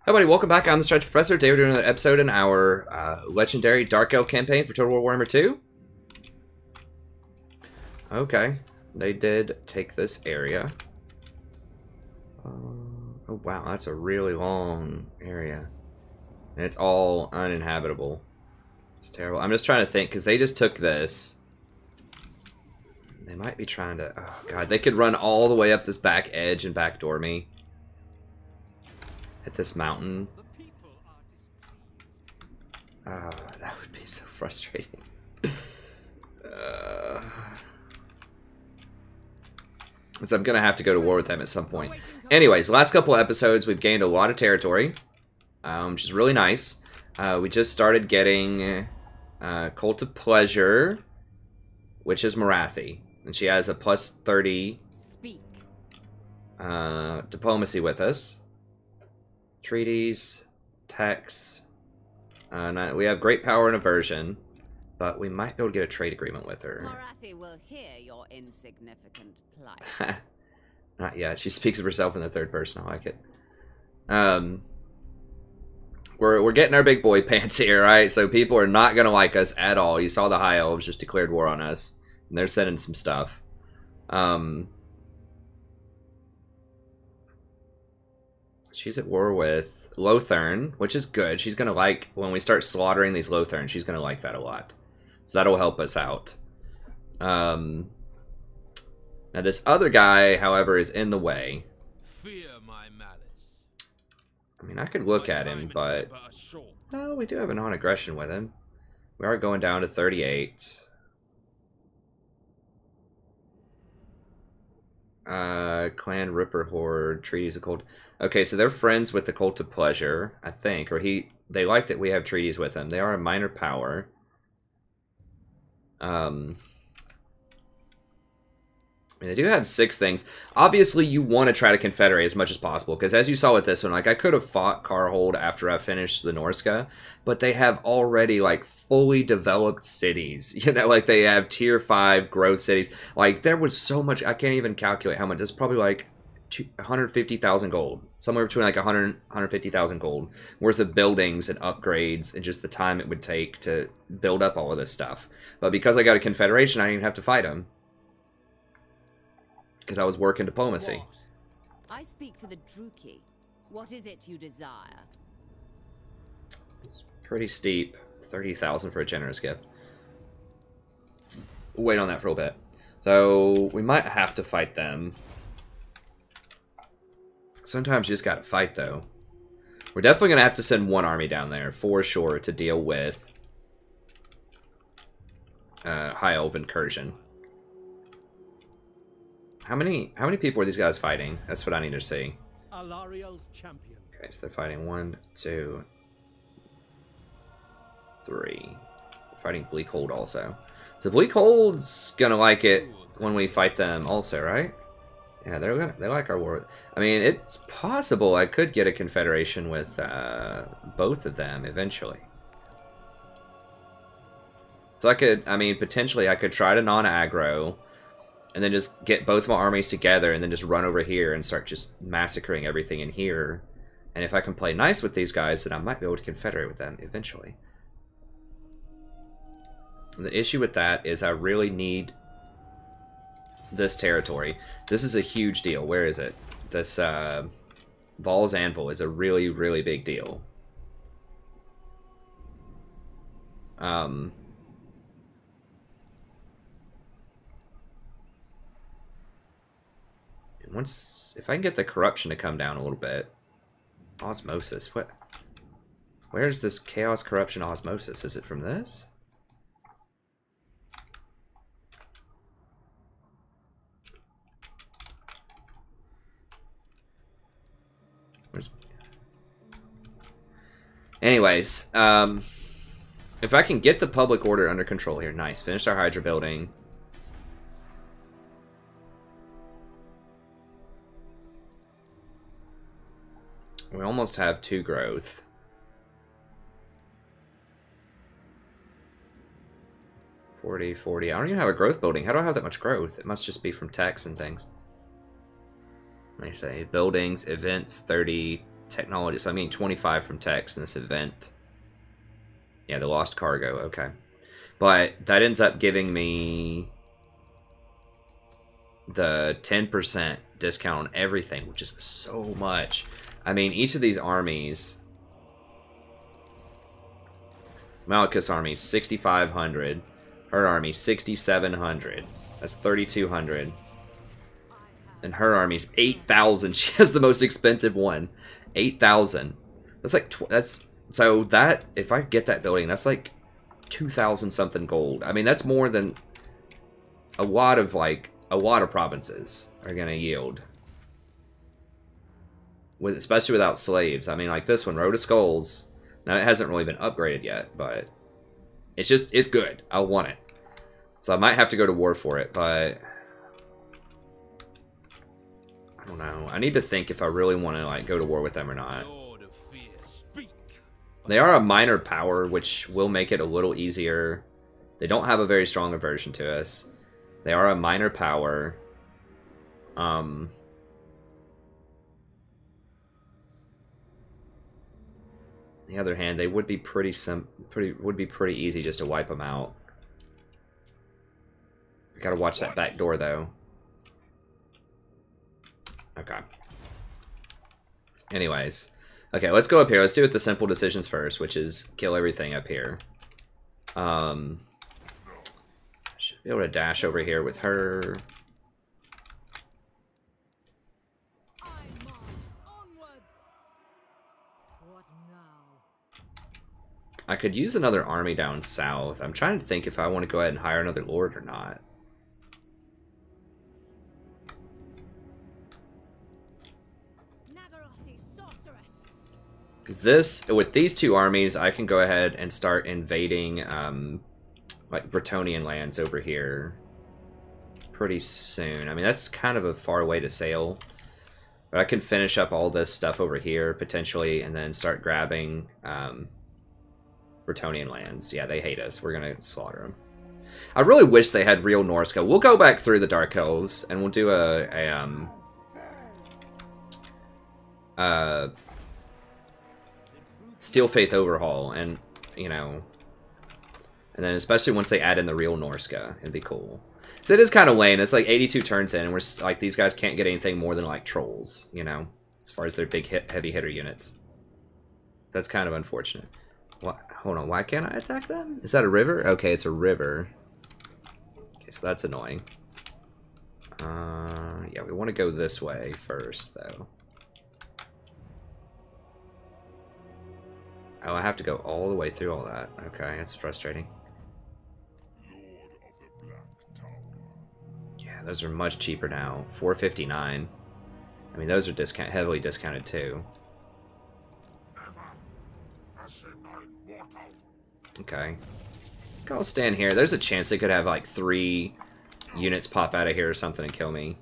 Hi everybody, welcome back. I'm the Stretch Professor. Today we're doing another episode in our legendary Dark Elf campaign for Total War Warhammer 2. Okay, they did take this area. Oh wow, that's a really long area. And it's all uninhabitable. It's terrible. I'm just trying to think, because they just took this. They might be trying to... Oh god, they could run all the way up this back edge and backdoor me. At this mountain. Oh, that would be so frustrating. So I'm gonna have to go to war with them at some point. Anyways, the last couple of episodes we've gained a lot of territory, which is really nice. We just started getting Cult of Pleasure, which is Marathi, and she has a plus 30 diplomacy with us. Treaties, texts. We have great power and aversion, but we might be able to get a trade agreement with her. Marathi will hear your insignificant plight. Not yet. She speaks of herself in the third person. I like it. We're getting our big boy pants here, right? So people are not gonna like us at all. You saw the High Elves just declared war on us, and they're sending some stuff. She's at war with Lothern, which is good. She's gonna like, when we start slaughtering these Lothern, she's gonna like that a lot. So that'll help us out. Now this other guy, however, is in the way. Fear my malice. I mean, I could look at him, but... Oh, we do have a non-aggression with him. We are going down to 38. Clan Ripper Horde, Treaties of Cold. Okay, so they're friends with the Cult of Pleasure, I think. Or they like that we have treaties with them. They are a minor power. I mean, they do have 6 things. Obviously, you want to try to confederate as much as possible, because as you saw with this one, like, I could have fought Carhold after I finished the Norska, but they have already, like, fully developed cities. You know, like, they have tier 5 growth cities. Like, there was so much, I can't even calculate how much. It's probably, like, 150,000 gold. Somewhere between, like, 100, 150,000 gold worth of buildings and upgrades and just the time it would take to build up all of this stuff. But because I got a confederation, I didn't even have to fight them. Because I was working diplomacy. What? I speak for the Druki. What is it you desire? It's pretty steep. 30,000 for a generous gift. We'll wait on that for a bit. So we might have to fight them. Sometimes you just gotta fight, though. We're definitely gonna have to send one army down there for sure to deal with High Elf incursion. How many people are these guys fighting? That's what I need to see. Alariel's champion. Okay, so they're fighting 1, 2, 3. Fighting Bleakhold also. So Bleakhold's gonna like it when we fight them also, right? Yeah, they like our war. I mean, it's possible I could get a confederation with both of them eventually. So I mean, potentially I could try to non-aggro. And then just get both my armies together and then just run over here and start just massacring everything in here. And if I can play nice with these guys, then I might be able to confederate with them eventually. And the issue with that is I really need this territory. This is a huge deal. Where is it? This Val's Anvil is a really, really big deal. If I can get the corruption to come down a little bit. Osmosis, what? Where's this chaos, corruption, osmosis? Is it from this? Anyways, if I can get the public order under control here, nice. Finish our Hydra building. We almost have 2 growth. 40, 40. I don't even have a growth building. How do I have that much growth? It must just be from tax and things. Let me say buildings, events, 30, technology. So I mean 25 from techs in this event. Yeah, the lost cargo. Okay. But that ends up giving me the 10% discount on everything, which is so much. I mean, each of these armies... Malekith's army, 6,500. Her army, 6,700. That's 3,200. And her army's 8,000. She has the most expensive one. 8,000. That's like... that's so that... If I get that building, that's like 2,000 something gold. I mean, that's more than a lot of, like... A lot of provinces are going to yield. Especially without slaves. I mean, like this one, Road of Skulls. Now, it hasn't really been upgraded yet, but it's good. I want it. So I might have to go to war for it, but I don't know. I need to think if I really want to like go to war with them or not. They are a minor power, which will make it a little easier. They don't have a very strong aversion to us. They are a minor power. On the other hand, they would be pretty easy just to wipe them out. We gotta watch that back door though. Okay. Anyways, okay, let's go up here. Let's do it the simple decisions first, which is kill everything up here. Should be able to dash over here with her. I could use another army down south. I'm trying to think if I want to go ahead and hire another lord or not. Because this, with these two armies, I can go ahead and start invading, like, Bretonnian lands over here pretty soon. I mean, that's kind of a far way to sail. But I can finish up all this stuff over here, potentially, and then start grabbing, Bretonnian lands. Yeah, they hate us. We're going to slaughter them. I really wish they had real Norsca. We'll go back through the Dark Elves, and we'll do a Steel Faith overhaul, and, you know... And then especially once they add in the real Norsca, it'd be cool. So it is kind of lame. It's like 82 turns in, and we're like, these guys can't get anything more than like trolls, you know, as far as their big heavy hitter units. That's kind of unfortunate. What? Hold on, why can't I attack them? Is that a river? Okay, it's a river. Okay, so that's annoying. Yeah, we want to go this way first, though. Oh, I have to go all the way through all that. Okay, that's frustrating. Yeah, those are much cheaper now. $4.59. I mean, those are heavily discounted too. Okay. I'll stand here. There's a chance they could have like 3 units pop out of here or something and kill me.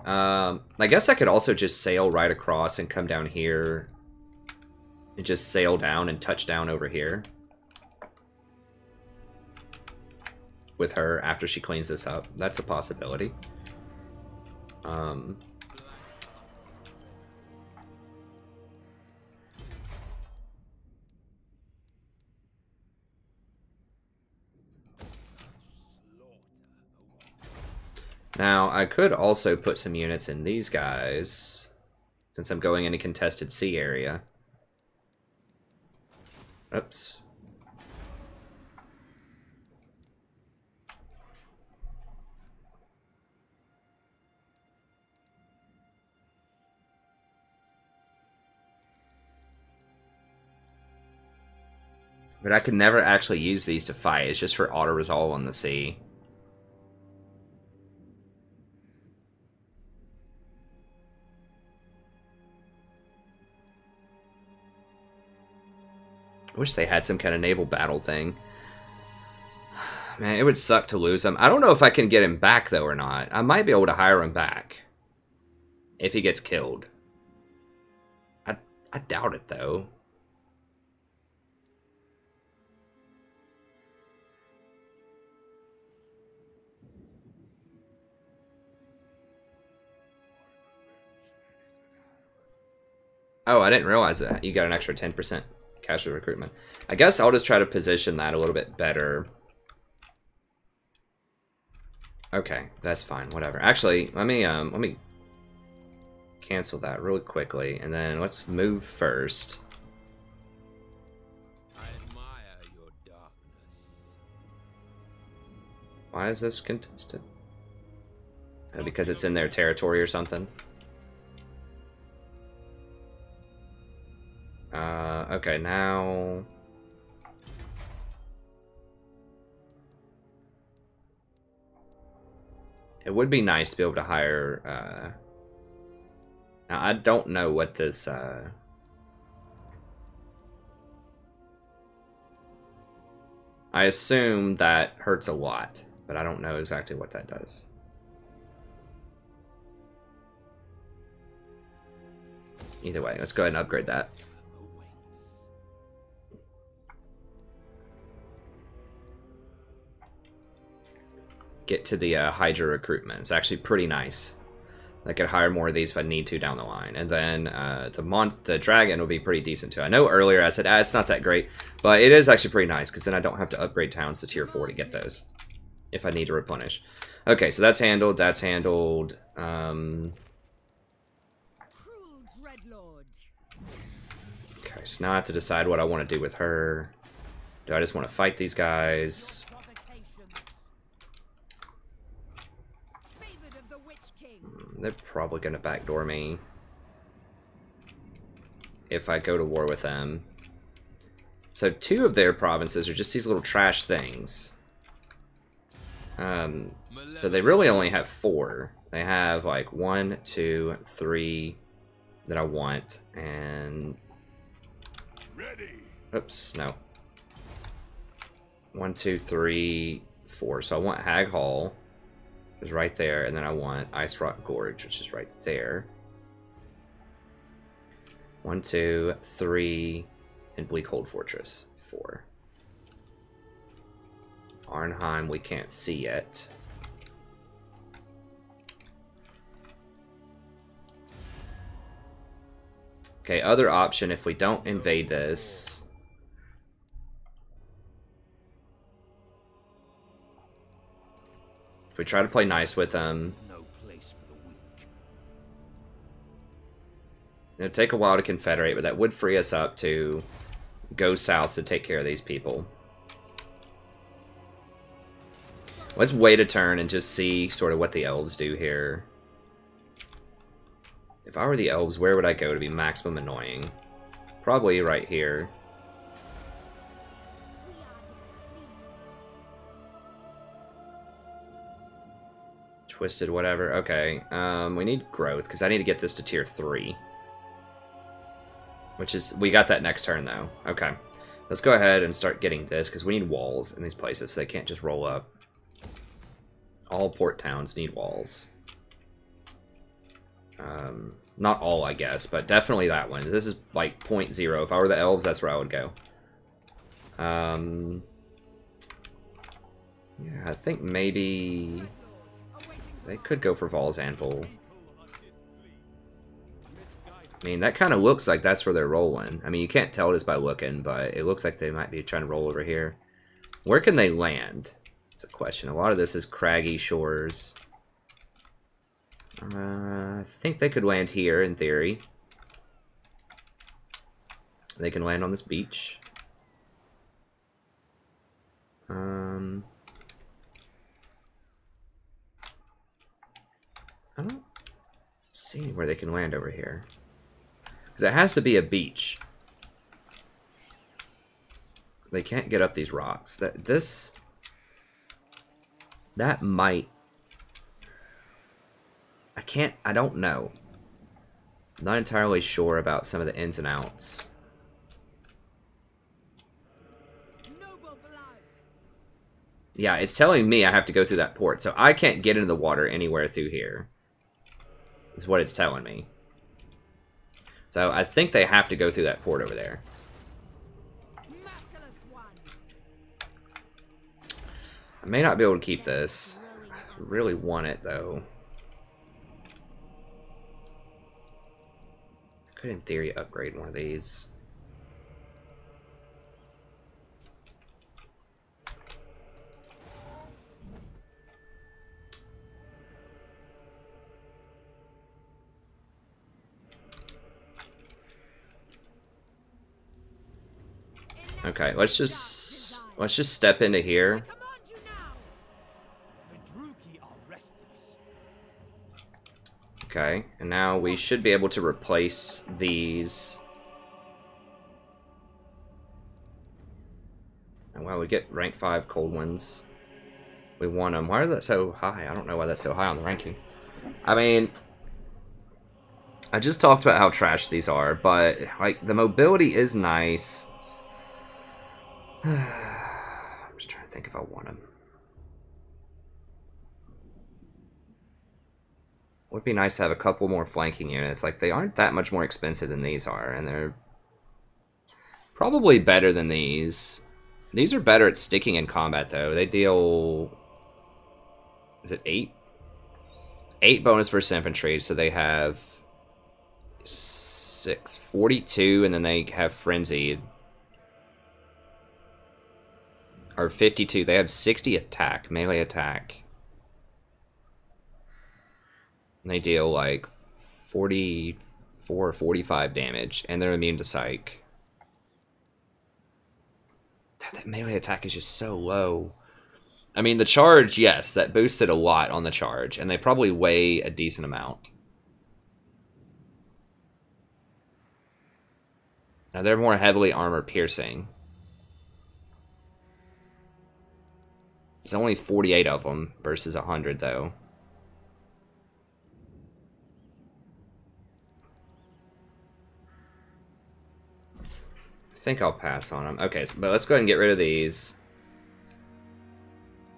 I guess I could also just sail right across and come down here. And just sail down and touch down over here. With her after she cleans this up. That's a possibility. Now, I could also put some units in these guys. Since I'm going in a contested sea area. Oops. But I could never actually use these to fight. It's just for auto-resolve on the sea. I wish they had some kind of naval battle thing. Man, it would suck to lose him. I don't know if I can get him back, though, or not. I might be able to hire him back. If he gets killed. I doubt it, though. Oh, I didn't realize that. You got an extra 10% casual recruitment. I guess I'll just try to position that a little bit better. Okay, that's fine. Whatever. Actually, let me cancel that really quickly, and then let's move first. I admire your darkness. Why is this contested? Oh, because it's in their territory or something. Okay, now... It would be nice to be able to hire, Now, I don't know what this, I assume that hurts a lot, but I don't know exactly what that does. Either way, let's go ahead and upgrade that. Get to the Hydra recruitment. It's actually pretty nice. I could hire more of these if I need to down the line. And then the dragon will be pretty decent too. I know earlier I said, it's not that great, but it is actually pretty nice because then I don't have to upgrade towns to tier 4 to get those if I need to replenish. Okay, so that's handled. That's handled. Okay, so now I have to decide what I want to do with her. Do I just want to fight these guys? They're probably going to backdoor me if I go to war with them. So 2 of their provinces are just these little trash things. So they really only have 4. They have like 1, 2, 3 that I want, and... Oops, no. 1, 2, 3, 4. So I want Hag Hall. Is right there, and then I want Ice Rock Gorge, which is right there. 1, 2, 3, and Bleakhold Fortress, 4. Arnheim we can't see yet. Okay, other option if we don't invade this. If we try to play nice with them, it'll take a while to confederate, but that would free us up to go south to take care of these people. Let's wait a turn and just see sort of what the elves do here. If I were the elves, where would I go to be maximum annoying? Probably right here. Twisted, whatever. Okay, we need growth, because I need to get this to tier 3. Which is, we got that next turn, though. Okay, let's go ahead and start getting this, because we need walls in these places, so they can't just roll up. All port towns need walls. Not all, I guess, but definitely that one. This is, like, 0.0. If I were the elves, that's where I would go. Yeah, I think maybe... They could go for Val's Anvil. I mean, that kind of looks like that's where they're rolling. I mean, you can't tell just by looking, but it looks like they might be trying to roll over here. Where can they land? That's a question. A lot of this is craggy shores. I think they could land here, in theory. They can land on this beach. I don't see where they can land over here. Because it has to be a beach. They can't get up these rocks. That might... I don't know. I'm not entirely sure about some of the ins and outs. Yeah, it's telling me I have to go through that port, so I can't get into the water anywhere through here. Is what it's telling me. So I think they have to go through that port over there. I may not be able to keep this. I really want it, though. could, in theory, upgrade one of these. Okay, let's just step into here. Okay, and now we should be able to replace these. And wow, we get rank 5 cold ones. We want them. Why are that so high? I don't know why that's so high on the ranking. I mean, I just talked about how trash these are, but like the mobility is nice. I'm just trying to think if I want them. Would be nice to have a couple more flanking units. Like, they aren't that much more expensive than these are, and they're probably better than these. These are better at sticking in combat, though. They deal... Is it 8? 8 bonus versus infantry, so they have 42, and then they have frenzied. Or 52. They have 60 attack, melee attack. And they deal like 44, 45 damage, and they're immune to psych. That melee attack is just so low. I mean, the charge, yes, that boosted a lot on the charge, and they probably weigh a decent amount. Now, they're more heavily armor piercing. It's only 48 of them versus 100, though. I think I'll pass on them. Okay, but let's go ahead and get rid of these.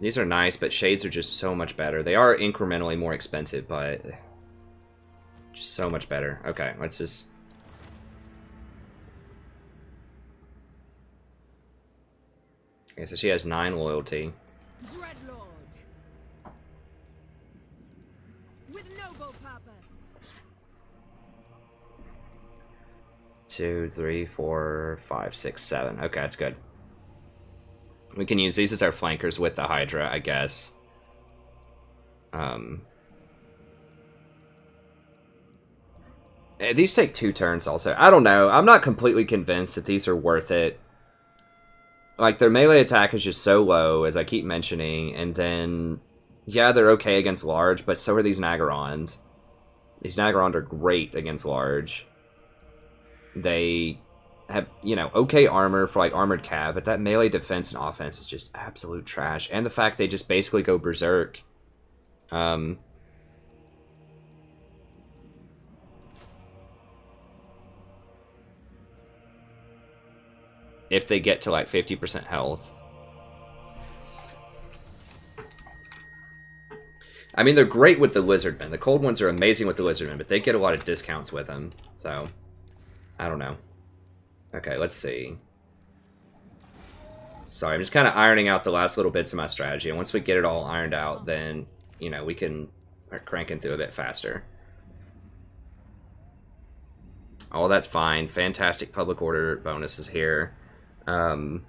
These are nice, but shades are just so much better. They are incrementally more expensive, but just so much better. Okay, let's just... Okay, so she has 9 loyalty. Dreadlord. With noble purpose. 2, 3, 4, 5, 6, 7. Okay, that's good. We can use these as our flankers with the Hydra, I guess. These take 2 turns also. I don't know. I'm not completely convinced that these are worth it. Like, their melee attack is just so low, as I keep mentioning, and then, yeah, they're okay against large, but so are these Nagarons. These Nagarons are great against large. They have, you know, okay armor for, like, armored cav, but that melee defense and offense is just absolute trash. And the fact they just basically go berserk. If they get to, like, 50% health. I mean, they're great with the Lizardmen. The cold ones are amazing with the Lizardmen, but they get a lot of discounts with them. So, I don't know. Okay, let's see. Sorry, I'm just kind of ironing out the last little bits of my strategy. And once we get it all ironed out, then, you know, we can start cranking through a bit faster. Oh, that's fine. Fantastic public order bonuses here. Because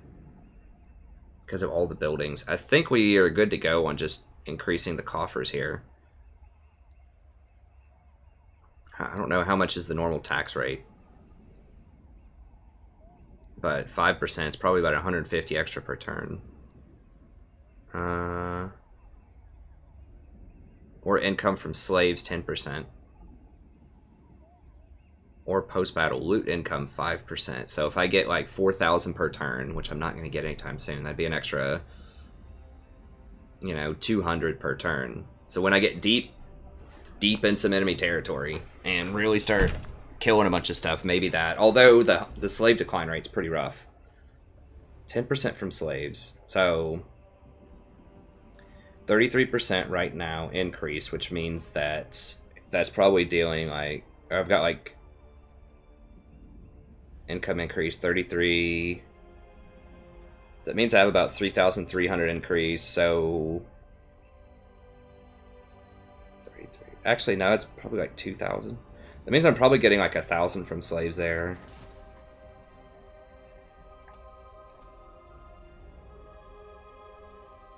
of all the buildings. I think we are good to go on just increasing the coffers here. I don't know how much is the normal tax rate. But 5% is probably about 150 extra per turn. Or income from slaves, 10%. Or post-battle loot income, 5%. So if I get like 4,000 per turn, which I'm not going to get anytime soon, that'd be an extra, you know, 200 per turn. So when I get deep in some enemy territory and really start killing a bunch of stuff, maybe that. Although the slave decline rate's pretty rough. 10% from slaves. So 33% right now increase, which means that that's probably dealing like, I've got like income increase 33. That means I have about 3,300 increase, so 33. Actually, no, it's probably like 2,000. That means I'm probably getting like 1,000 from slaves there.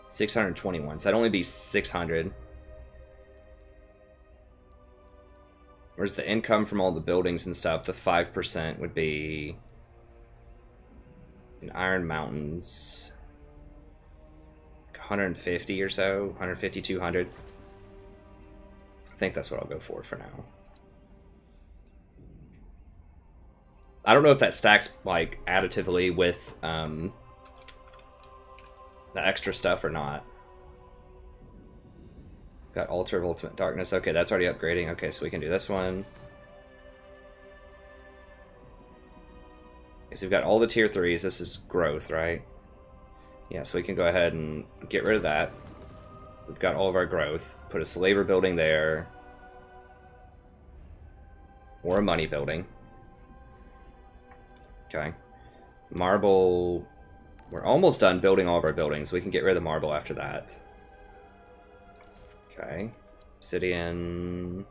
$621. So that'd only be 600. Whereas the income from all the buildings and stuff, the 5% would be in Iron Mountains. 150 or so, 150, 200. I think that's what I'll go for now. I don't know if that stacks like additively with the extra stuff or not. Got Altar of Ultimate Darkness. Okay, that's already upgrading. Okay, so we can do this one. Okay, so we've got all the tier 3s. This is growth, right? Yeah, so we can go ahead and get rid of that. So we've got all of our growth. Put a slaver building there. Or a money building. Okay. Marble. We're almost done building all of our buildings. We can get rid of the marble after that. Okay. Obsidian.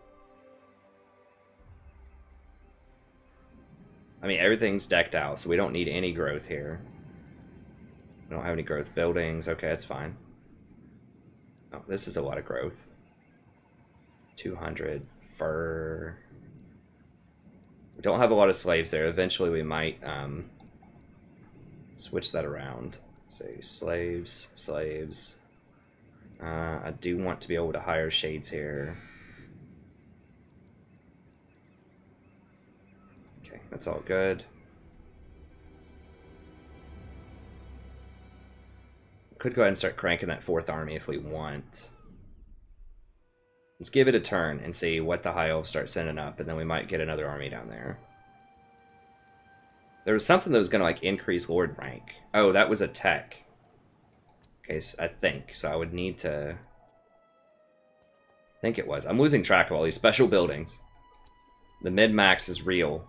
I mean, everything's decked out, so we don't need any growth here. We don't have any growth buildings. Okay, that's fine. Oh, this is a lot of growth. 200 fur. We don't have a lot of slaves there. Eventually we might switch that around. Say slaves, slaves. I do want to be able to hire shades here. Okay, that's all good. Could go ahead and start cranking that 4th army if we want. Let's give it a turn and see what the High Elves start sending up, and then we might get another army down there. There was something that was going to like increase Lord rank. Oh, that was a tech. Okay, so I think. So I would need to... I think it was. I'm losing track of all these special buildings. The mid-max is real.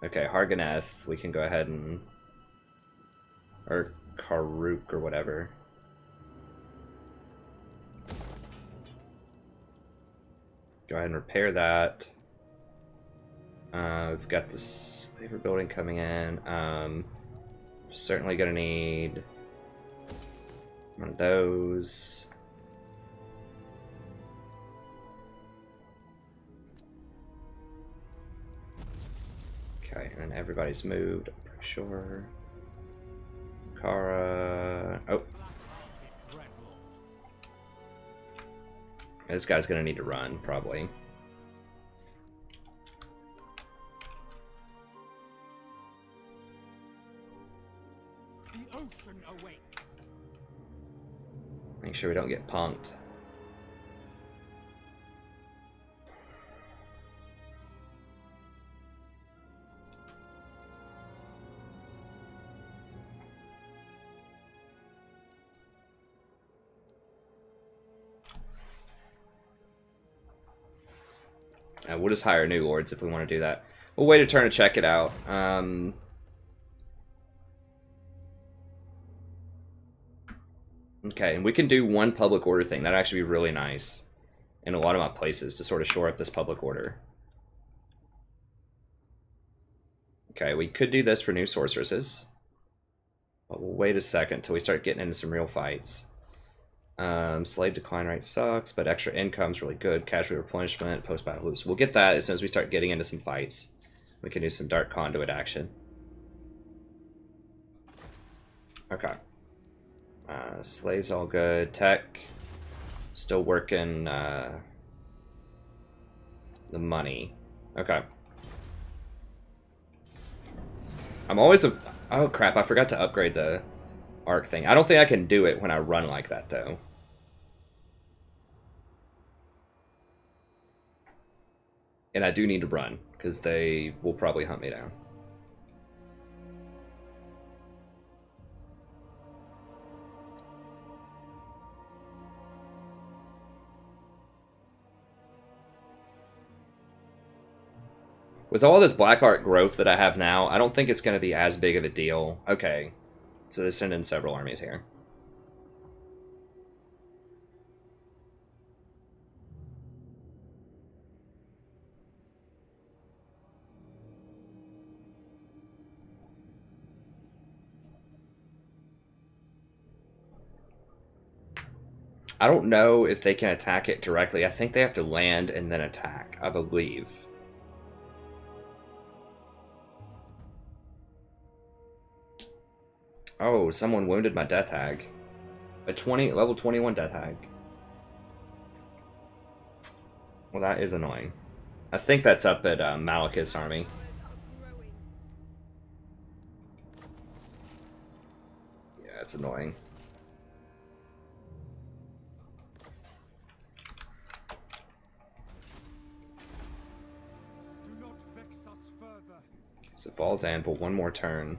Okay, Harganeth. We can go ahead and... Or Karuk or whatever. Go ahead and repair that. We've got this slaver building coming in. Certainly gonna need one of those. Okay, and then everybody's moved, I'm pretty sure. Kara. Oh. This guy's gonna need to run, probably. The ocean awaits. Make sure we don't get punked. We'll just hire new lords if we want to do that. We'll wait a turn to check it out. Okay, and we can do one public order thing. That'd actually be really nice in a lot of my places to sort of shore up this public order. Okay, we could do this for new sorceresses. But we'll wait a second until we start getting into some real fights. Slave decline rate sucks, but extra income's really good. Casualty replenishment, post-battle loot. So we'll get that as soon as we start getting into some fights. We can do some dark conduit action. Okay. Slaves all good. Tech. Still working the money. Okay. I'm always a... Oh crap, I forgot to upgrade the arc thing. I don't think I can do it when I run like that though. And I do need to run, because they will probably hunt me down. With all this black art growth that I have now, I don't think it's going to be as big of a deal. Okay, so they're sending several armies here. I don't know if they can attack it directly. I think they have to land and then attack, I believe. Oh, someone wounded my Death Hag. A level 21 Death Hag. Well, that is annoying. I think that's up at Malekith's army. Yeah, it's annoying. Do not vex us further. So Falls Anvil, one more turn.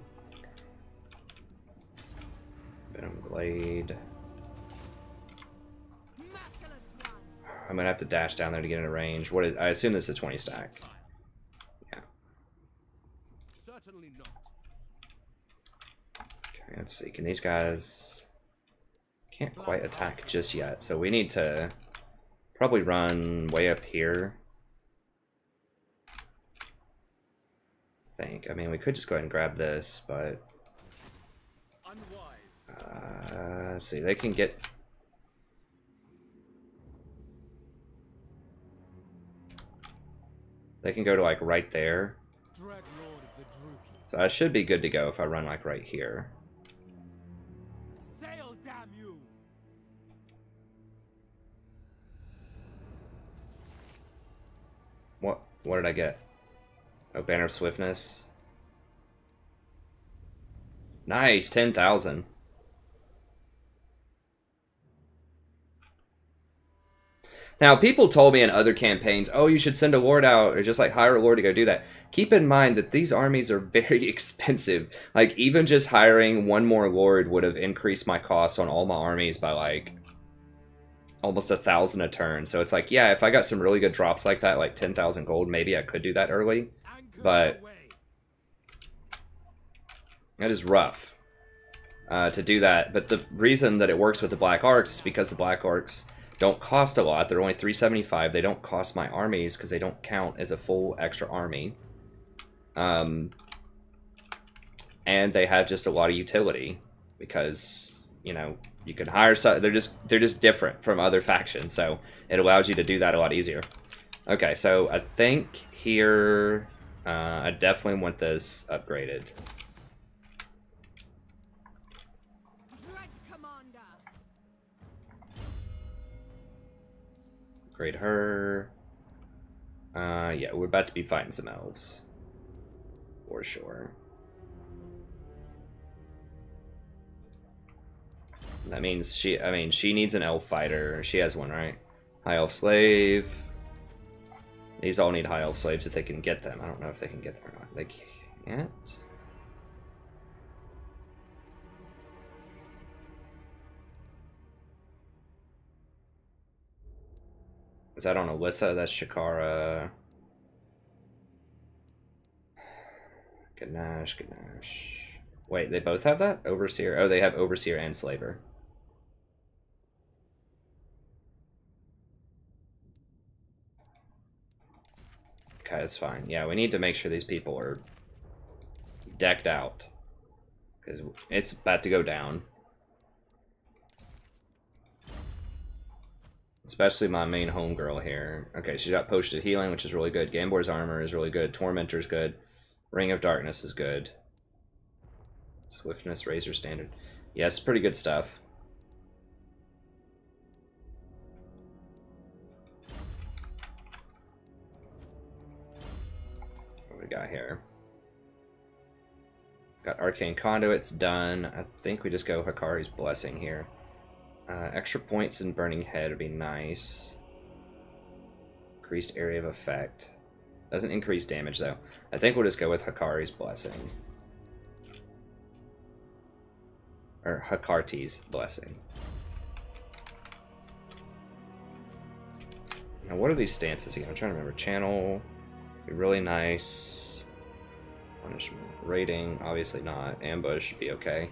Venom Glade. I'm gonna have to dash down there to get into range. What is? I assume this is a 20 stack. Yeah. Certainly not. Okay, let's see. Can these guys? Can't quite attack just yet, so we need to probably run way up here. I mean, we could just go ahead and grab this, but let's see. They can get. They can go to like right there. So I should be good to go if I run like right here. Sail, damn you. What did I get? Oh, Banner of Swiftness. Nice, 10,000. Now, people told me in other campaigns, oh, you should send a lord out, or just like hire a lord to go do that. Keep in mind that these armies are very expensive. Like, even just hiring one more lord would have increased my costs on all my armies by like almost 1,000 a turn. So it's like, yeah, if I got some really good drops like that, like 10,000 gold, maybe I could do that early. But that is rough to do that. But the reason that it works with the Black Arcs is because the Black Arcs don't cost a lot. They're only 375. They don't cost my armies because they don't count as a full extra army. And they have just a lot of utility because, you know, you can hire some. They're just different from other factions, so it allows you to do that a lot easier. Okay, so I think here I definitely want this upgraded. Upgrade her. Yeah, we're about to be fighting some elves. For sure. That means she needs an elf fighter. She has one, right? High elf slave. These all need high elf slaves if they can get them. I don't know if they can get them or not. They can't. Is that on Alyssa? That's Shakara. Ganache. Wait, they both have that? Overseer. Oh, they have Overseer and Slaver. Okay, that's fine. Yeah, we need to make sure these people are decked out. Because it's about to go down. Especially my main homegirl here. Okay, she's got Potion of Healing, which is really good. Gambor's Armor is really good. Tormentor's good. Ring of Darkness is good. Swiftness, Razor Standard. Yeah, it's pretty good stuff. What do we got here? Got Arcane Conduits done. I think we just go Hikari's Blessing here. Extra points in Burning Head would be nice. Increased area of effect. Doesn't increase damage though. I think we'll just go with Hikari's Blessing. Or Hakarti's Blessing. Now what are these stances again? I'm trying to remember. Channel. Be really nice. Punishment. Rating. Obviously not. Ambush should be okay.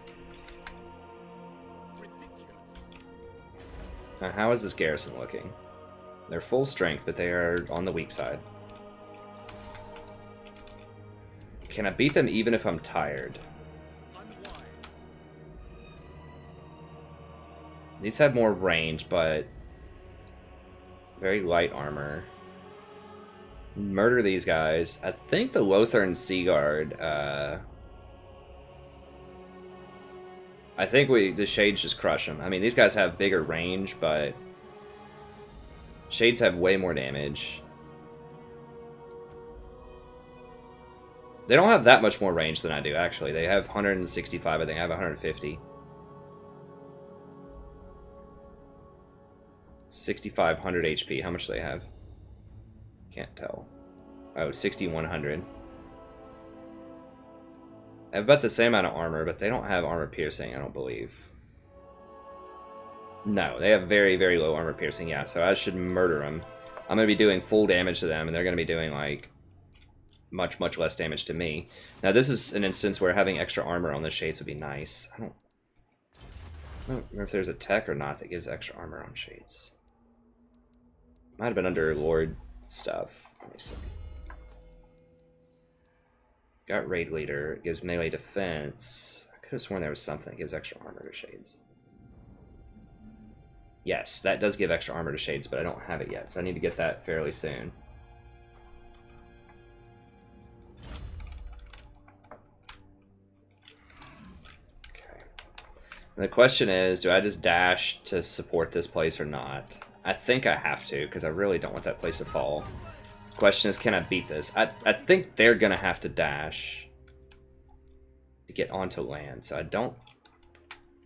Now, how is this garrison looking? They're full strength, but they are on the weak side. Can I beat them even if I'm tired? These have more range, but very light armor. Murder these guys. I think the Lothern Sea Guard, I think the Shades just crush them. I mean, these guys have bigger range, but Shades have way more damage. They don't have that much more range than I do, actually. They have 165, I think. I have 150. 6,500 HP. How much do they have? Can't tell. Oh, 6,100. They have about the same amount of armor, but they don't have armor piercing, I don't believe. No, they have very, very low armor piercing, yeah, so I should murder them. I'm going to be doing full damage to them, and they're going to be doing, like, much, much less damage to me. Now, this is an instance where having extra armor on the Shades would be nice. I don't remember if there's a tech or not that gives extra armor on Shades. Might have been under Lord stuff. Let me see. Got Raid Leader. It gives melee defense. I could have sworn there was something that gives extra armor to Shades. Yes, that does give extra armor to Shades, but I don't have it yet, so I need to get that fairly soon. Okay. And the question is, do I just dash to support this place or not? I think I have to, because I really don't want that place to fall. The question is, can I beat this? I think they're going to have to dash to get onto land, so I don't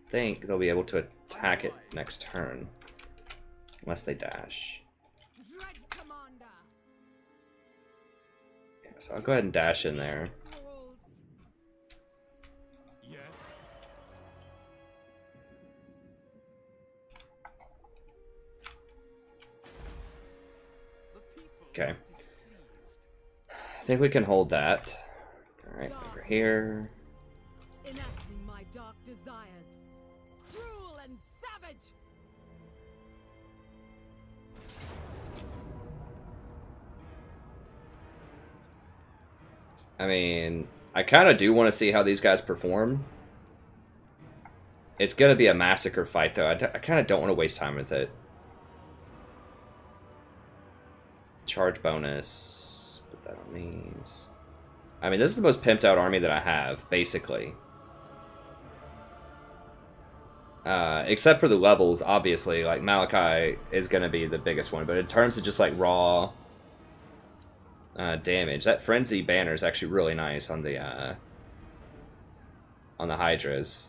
think they'll be able to attack it next turn. Unless they dash. Yeah, so I'll go ahead and dash in there. Okay. I think we can hold that. Alright, over here. Enacting my dark desires. Cruel and savage. I mean, I kind of do want to see how these guys perform. It's going to be a massacre fight, though. I kind of don't want to waste time with it. Charge bonus. Put that on these. I mean, this is the most pimped out army that I have, basically. Except for the levels, obviously. Like, Malachi is going to be the biggest one. But in terms of just, like, raw damage, that Frenzy banner is actually really nice on the Hydras.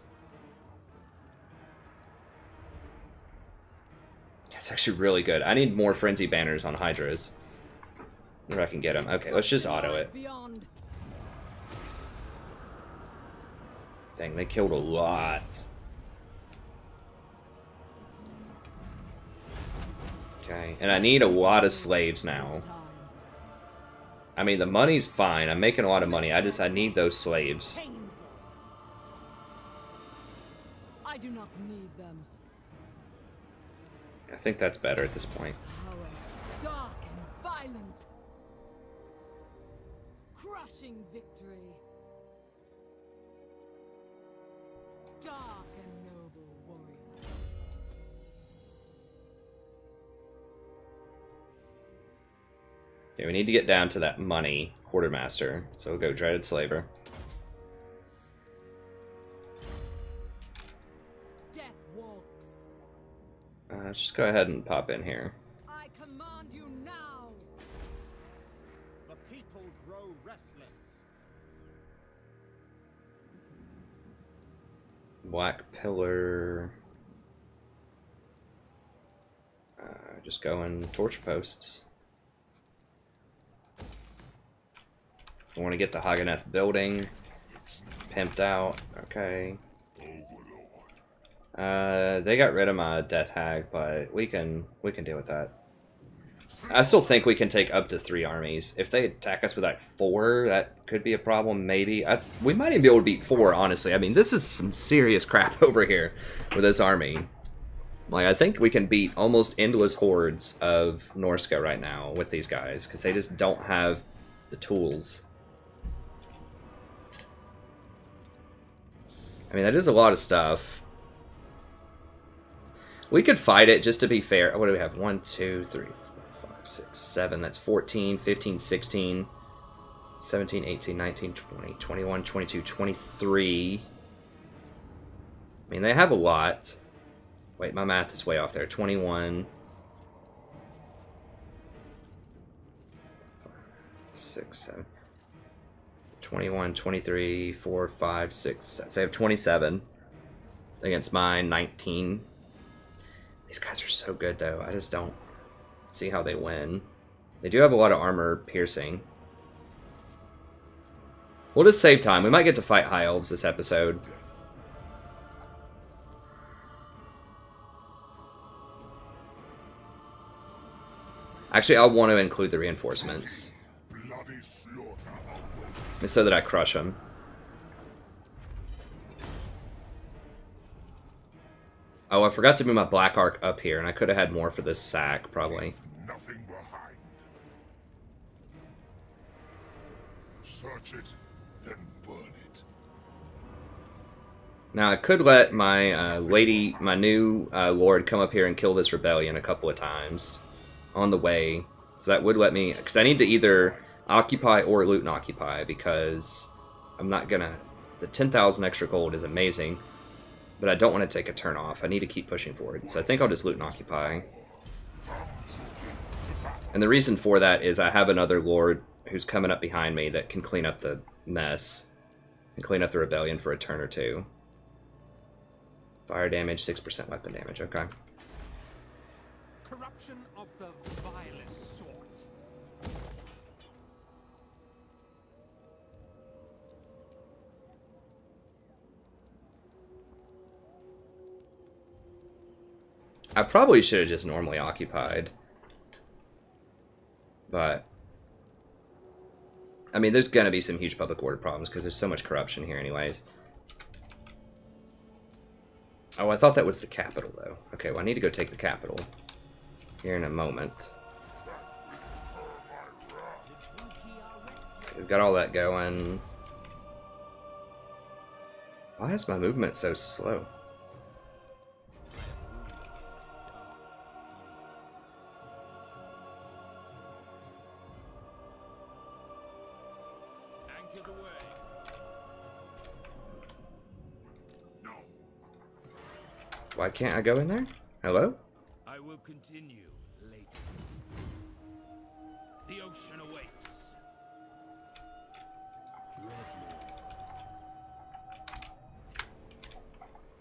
It's actually really good. I need more Frenzy banners on Hydras. If I can get them. Okay, let's just auto it. Dang, they killed a lot. Okay, and I need a lot of slaves now. I mean, the money's fine. I'm making a lot of money. I need those slaves. I do not need them. I think that's better at this point. Power, dark and violent. Crushing victory. Dark and noble warrior. Okay, we need to get down to that money quartermaster. So we'll go Dreaded Slaver. Death walks. Let's just go ahead and pop in here. I command you now. The people grow restless. Black Pillar. Just going torch posts. I want to get the Haganeth building pimped out. Okay. They got rid of my Death Hag, but we can deal with that. I still think we can take up to 3 armies. If they attack us with like 4, that could be a problem. Maybe we might even be able to beat 4. Honestly, I mean, this is some serious crap over here with this army. Like, I think we can beat almost endless hordes of Norska right now with these guys because they just don't have the tools. I mean, that is a lot of stuff. We could fight it just to be fair. What do we have? 1, 2, 3, 4, 5, 6, 7. That's 14, 15, 16, 17, 18, 19, 20, 21, 22, 23. I mean, they have a lot. Wait, my math is way off there. 21. 6, 7. 21, 23, 4, 5, 6, 7. So they have 27 against mine, 19. These guys are so good, though. I just don't see how they win. They do have a lot of armor piercing. We'll just save time. We might get to fight High Elves this episode. Actually, I'll want to include the reinforcements. So that I crush them. Oh, I forgot to move my Black Arc up here, and I could have had more for this sack, probably. Nothing behind. Search it, then burn it. Now, I could let my my new lord come up here and kill this rebellion a couple of times on the way. So that would let me... Because I need to either occupy or loot and occupy, because I'm not gonna... The 10,000 extra gold is amazing, but I don't want to take a turn off. I need to keep pushing forward. So I think I'll just loot and occupy. And the reason for that is I have another lord who's coming up behind me that can clean up the mess and clean up the rebellion for a turn or two. Fire damage, 6% weapon damage. Okay. Corruption of the vilest sort. I probably should have just normally occupied. But I mean, there's going to be some huge public order problems because there's so much corruption here anyways. Oh, I thought that was the capital, though. Okay, well, I need to go take the capital here in a moment. We've got all that going. Why is my movement so slow? Why can't I go in there? Hello? I will continue later. The ocean awaits.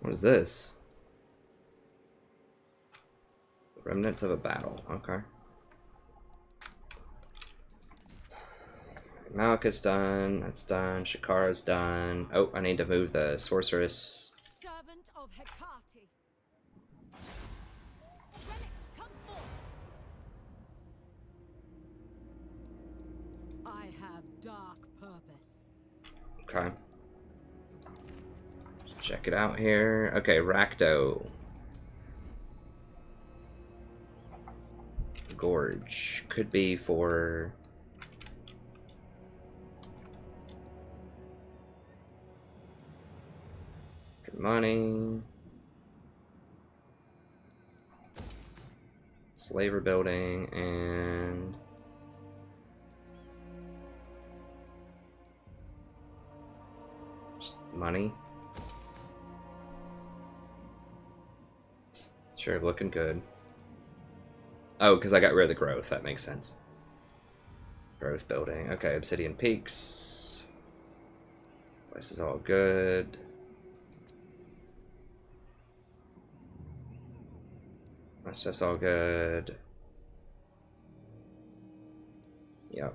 What is this? Remnants of a battle. Okay. Malekith's done. That's done. Shakara's done. Oh, I need to move the sorceress. Servant of Hecate. Relics, come forth. I have dark purpose. Okay. Let's check it out here. Okay, Rakdo. Gorge. Could be for... money. Slaver building and... just money. Sure, looking good. Oh, because I got rid of the growth. That makes sense. Growth building. Okay, Obsidian Peaks. This is all good. My stuff's all good. Yep.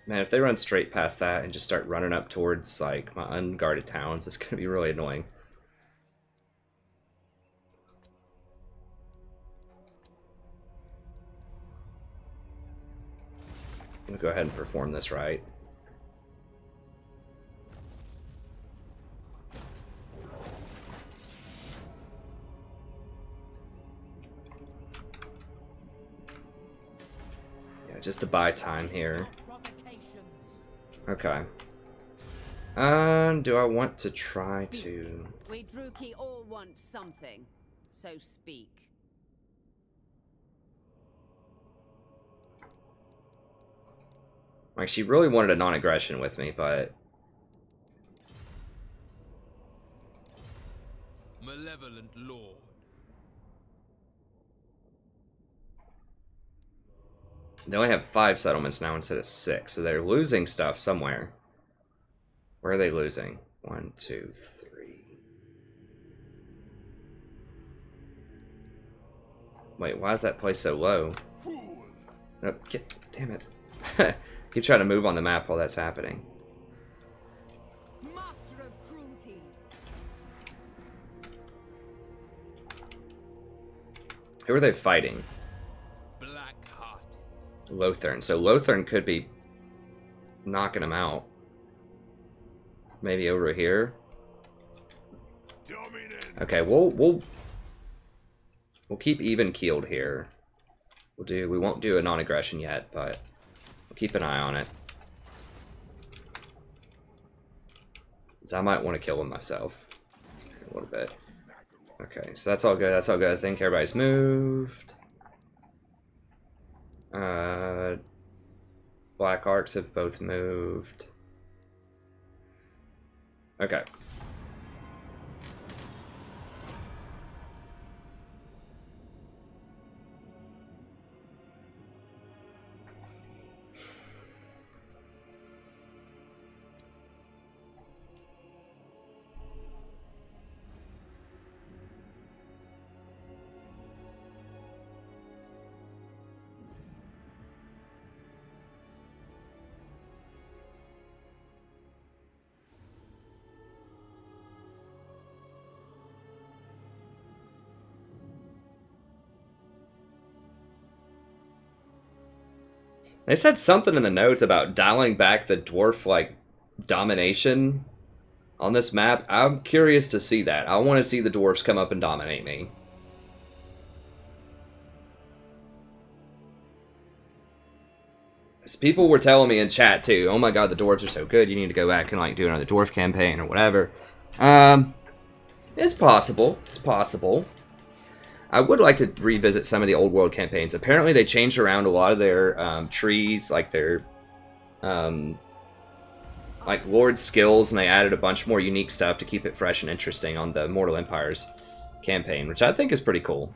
Man, if they run straight past that and just start running up towards, like, my unguarded towns, it's gonna be really annoying. I'm gonna go ahead and perform this right. Yeah, just to buy time here. Okay. Do I want to try to... We Druki all want something, so speak. Like, she really wanted a non-aggression with me, but... Malevolent Lord. They only have 5 settlements now instead of 6, so they're losing stuff somewhere. Where are they losing? 1, 2, 3. Wait, why is that place so low? Oh, damn it. Keep trying to move on the map while that's happening. Master of cruelty. Who are they fighting? Black-hearted. Lothern. So Lothern could be knocking them out. Maybe over here. Okay, we'll keep even keeled here. We won't do a non-aggression yet, but we'll keep an eye on it. 'Cause I might want to kill him myself a little bit. Okay, so that's all good. That's all good. I think everybody's moved. Black Arcs have both moved. Okay. They said something in the notes about dialing back the dwarf, like, domination on this map. I'm curious to see that. I want to see the dwarves come up and dominate me. As people were telling me in chat, too, oh my god, the dwarves are so good, you need to go back and, like, do another dwarf campaign or whatever. It's possible. It's possible. I would like to revisit some of the old world campaigns. Apparently they changed around a lot of their trees, like their like Lord skills, and they added a bunch more unique stuff to keep it fresh and interesting on the Mortal Empires campaign, which I think is pretty cool.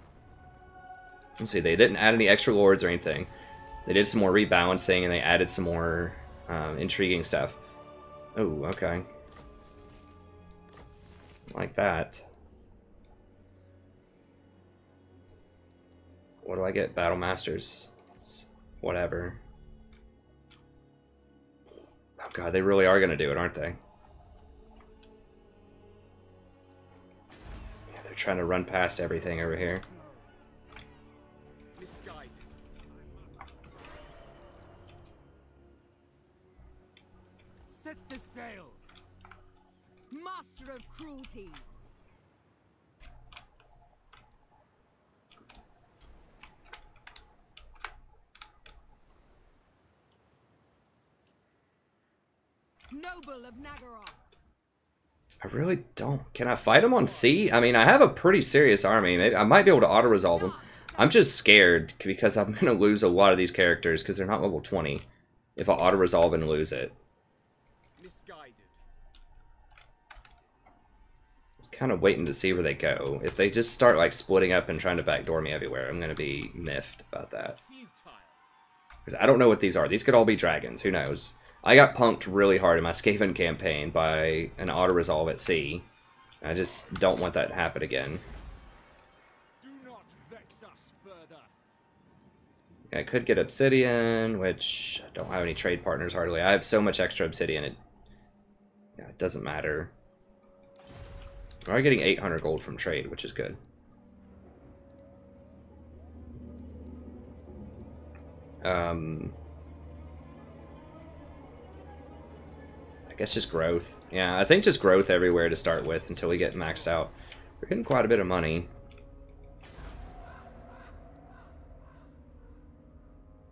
Let's see, they didn't add any extra lords or anything. They did some more rebalancing, and they added some more intriguing stuff. Oh, okay. Like that. What do I get? Battle Masters. Whatever. Oh god, they really are going to do it, aren't they? Yeah, they're trying to run past everything over here. Misguided. Set the sails. Master of cruelty. Noble of Nagaroth. I really don't. Can I fight them on sea? I mean, I have a pretty serious army. Maybe I might be able to auto-resolve them. I'm just scared because I'm going to lose a lot of these characters because they're not level 20 if I auto-resolve and lose it. Misguided. Just kind of waiting to see where they go. If they just start like splitting up and trying to backdoor me everywhere, I'm going to be miffed about that. Because I don't know what these are. These could all be dragons. Who knows? I got punked really hard in my Skaven campaign by an auto-resolve at sea. I just don't want that to happen again. Do not vex us further. I could get obsidian, which I don't have any trade partners hardly. I have so much extra obsidian, it doesn't matter. We're getting 800 gold from trade, which is good. I guess just growth. Yeah, I think just growth everywhere to start with until we get maxed out. We're getting quite a bit of money.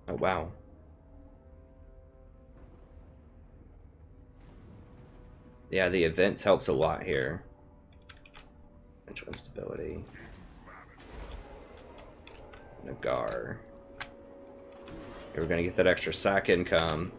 Oh, wow. Yeah, the events helps a lot here. Which one's stability? Nagar. Here we're gonna get that extra sack income.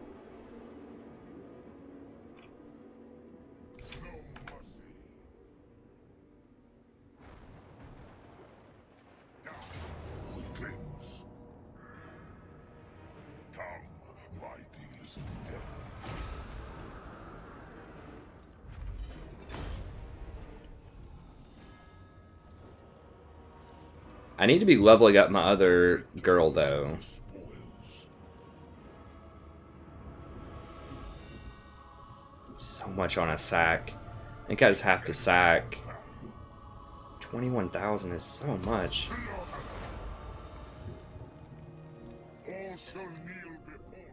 I need to be leveling up my other girl, though. So much on a sack. I think I just have to sack. 21,000 is so much. All shall kneel before me.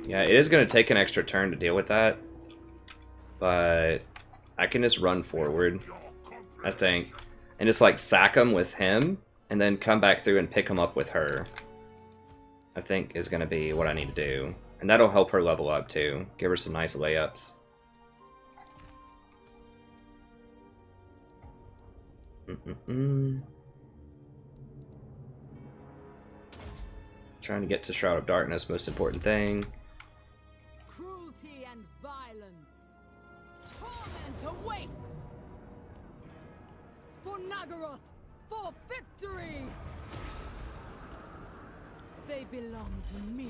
Yeah, it is going to take an extra turn to deal with that. But I can just run forward, I think. And just like sack him with him, and then come back through and pick him up with her. I think is going to be what I need to do. And that'll help her level up too. Give her some nice layups. Trying to get to Shroud of Darkness, most important thing. Cruelty and violence. Torment awaits. For Nagaroth, for victory. They belong to me.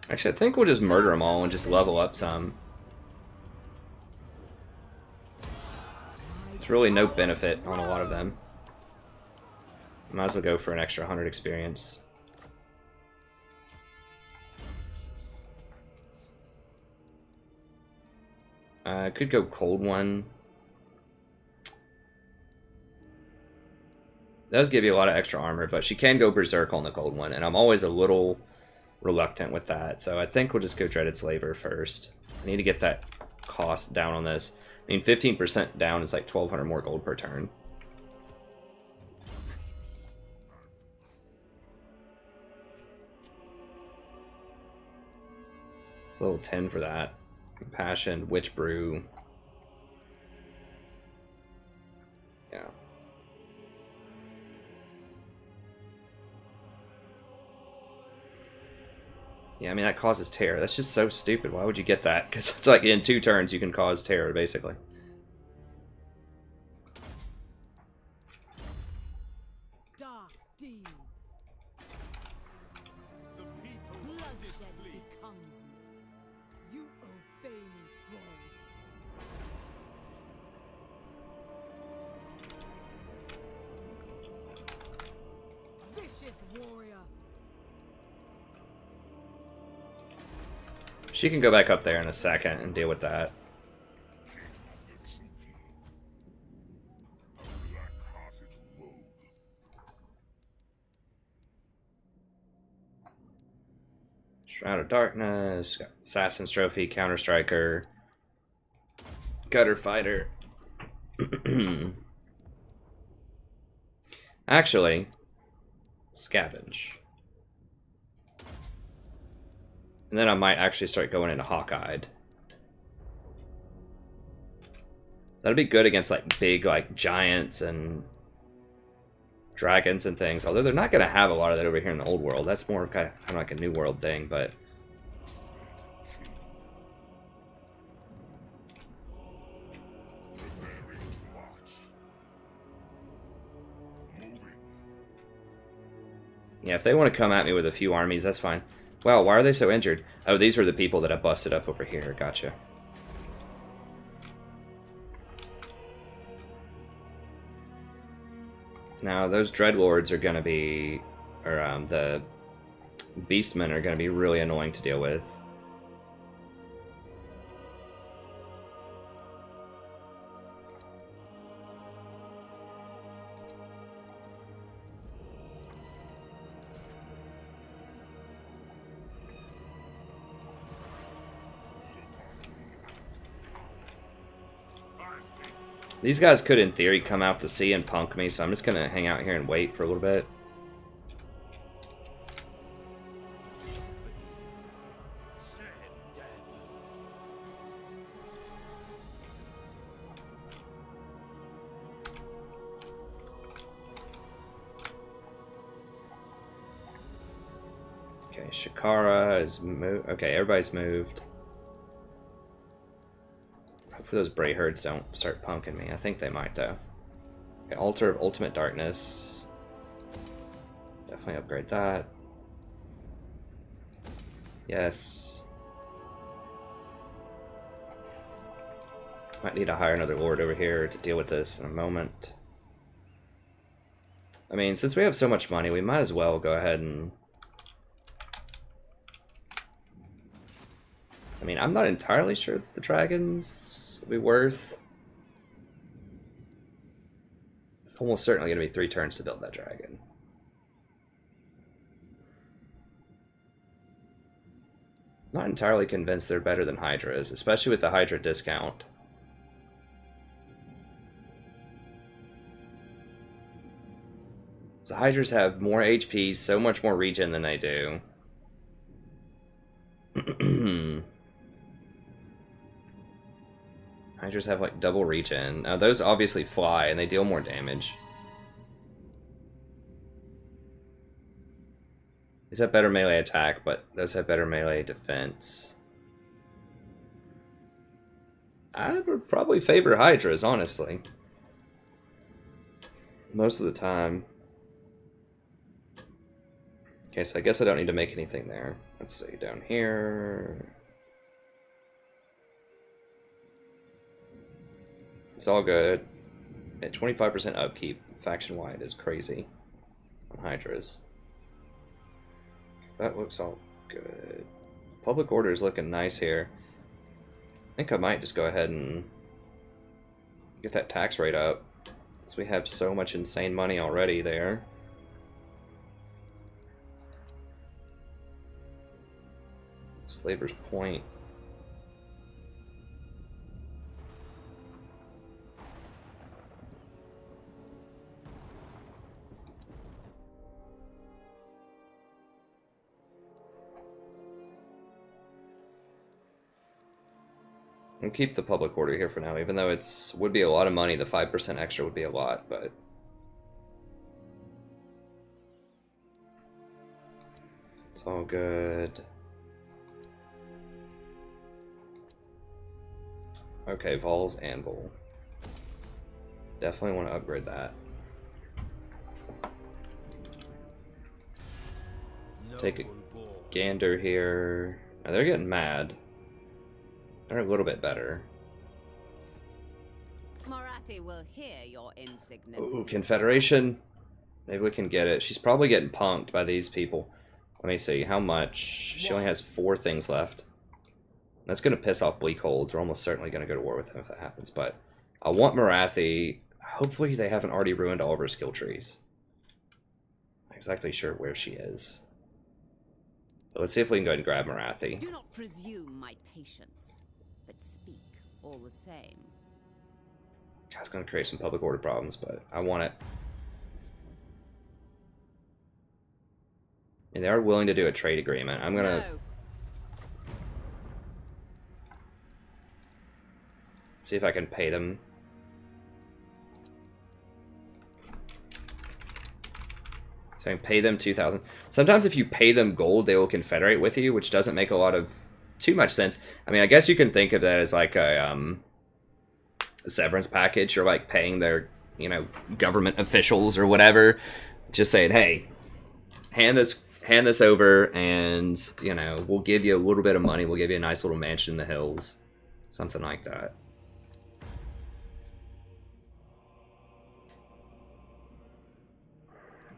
Actually, I think we'll just murder them all and just level up some. There's really no benefit on a lot of them. Might as well go for an extra 100 experience. I could go Cold One. Does give you a lot of extra armor, but she can go Berserk on the Cold One, and I'm always a little reluctant with that. So I think we'll just go Dreaded Slaver first. I need to get that cost down on this. I mean, 15% down is like 1,200 more gold per turn. It's level 10 for that. Impassioned, Witch Brew. Yeah. Yeah, I mean, that causes terror. That's just so stupid. Why would you get that? Because it's like in 2 turns you can cause terror, basically. Dark deeds. The people Bloodshed becomes me. You obey me, thralls. Vicious warrior. She can go back up there in a second and deal with that. Shroud of Darkness, Assassin's Trophy, Counter Striker, Gutter Fighter. Actually, Scavenge. And then I might actually start going into Hawkeyed. That'd be good against like big like giants and dragons and things. Although they're not going to have a lot of that over here in the old world. That's more of kind of like a new world thing, but yeah, if they want to come at me with a few armies, that's fine. Wow, why are they so injured? Oh, these were the people that I busted up over here. Gotcha. Now, those Dreadlords are going to be... Or, the Beastmen are going to be really annoying to deal with. These guys could, in theory, come out to sea and punk me, so I'm just gonna hang out here and wait for a little bit. Okay, Shakara is moved. Okay, everybody's moved. Hopefully those Bray herds don't start punking me. I think they might, though. Okay, Altar of Ultimate Darkness. Definitely upgrade that. Yes. Might need to hire another lord over here to deal with this in a moment. I mean, since we have so much money, we might as well go ahead and... I mean, I'm not entirely sure that the dragons will be worth... It's almost certainly going to be 3 turns to build that dragon. Not entirely convinced they're better than Hydras, especially with the Hydra discount. So Hydras have more HP, so much more regen than they do. Hydras have like double regen. Now those obviously fly and they deal more damage. These have better melee attack, but those have better melee defense. I would probably favor Hydras, honestly. Most of the time. Okay, so I guess I don't need to make anything there. Let's see, down here. It's all good. At 25% upkeep, faction-wide is crazy on Hydras. That looks all good. Public order is looking nice here. I think I might just go ahead and get that tax rate up, because we have so much insane money already there. Slaver's Point. We'll keep the public order here for now, even though it's would be a lot of money. The 5% extra would be a lot, but it's all good. Okay, Vol's Anvil. Definitely want to upgrade that. Take a gander here. Now they're getting mad. They're a little bit better. Morathi will hear your insignificance. Ooh, Confederation. Maybe we can get it. She's probably getting punked by these people. Let me see, how much? She only has 4 things left. That's going to piss off Bleakholds. We're almost certainly going to go to war with him if that happens. But I want Morathi. Hopefully they haven't already ruined all of her skill trees. Not exactly sure where she is. But let's see if we can go ahead and grab Morathi. Do not presume my patience, but speak all the same. That's going to create some public order problems, but I want it. And they are willing to do a trade agreement. I'm going to... No. See if I can pay them. So I can pay them 2,000. Sometimes if you pay them gold, they will confederate with you, which doesn't make a lot of too much sense. I mean, I guess you can think of that as like a severance package. You're like paying their, you know, government officials or whatever. Just saying, hey, hand this over, and you know, we'll give you a little bit of money. We'll give you a nice little mansion in the hills, something like that.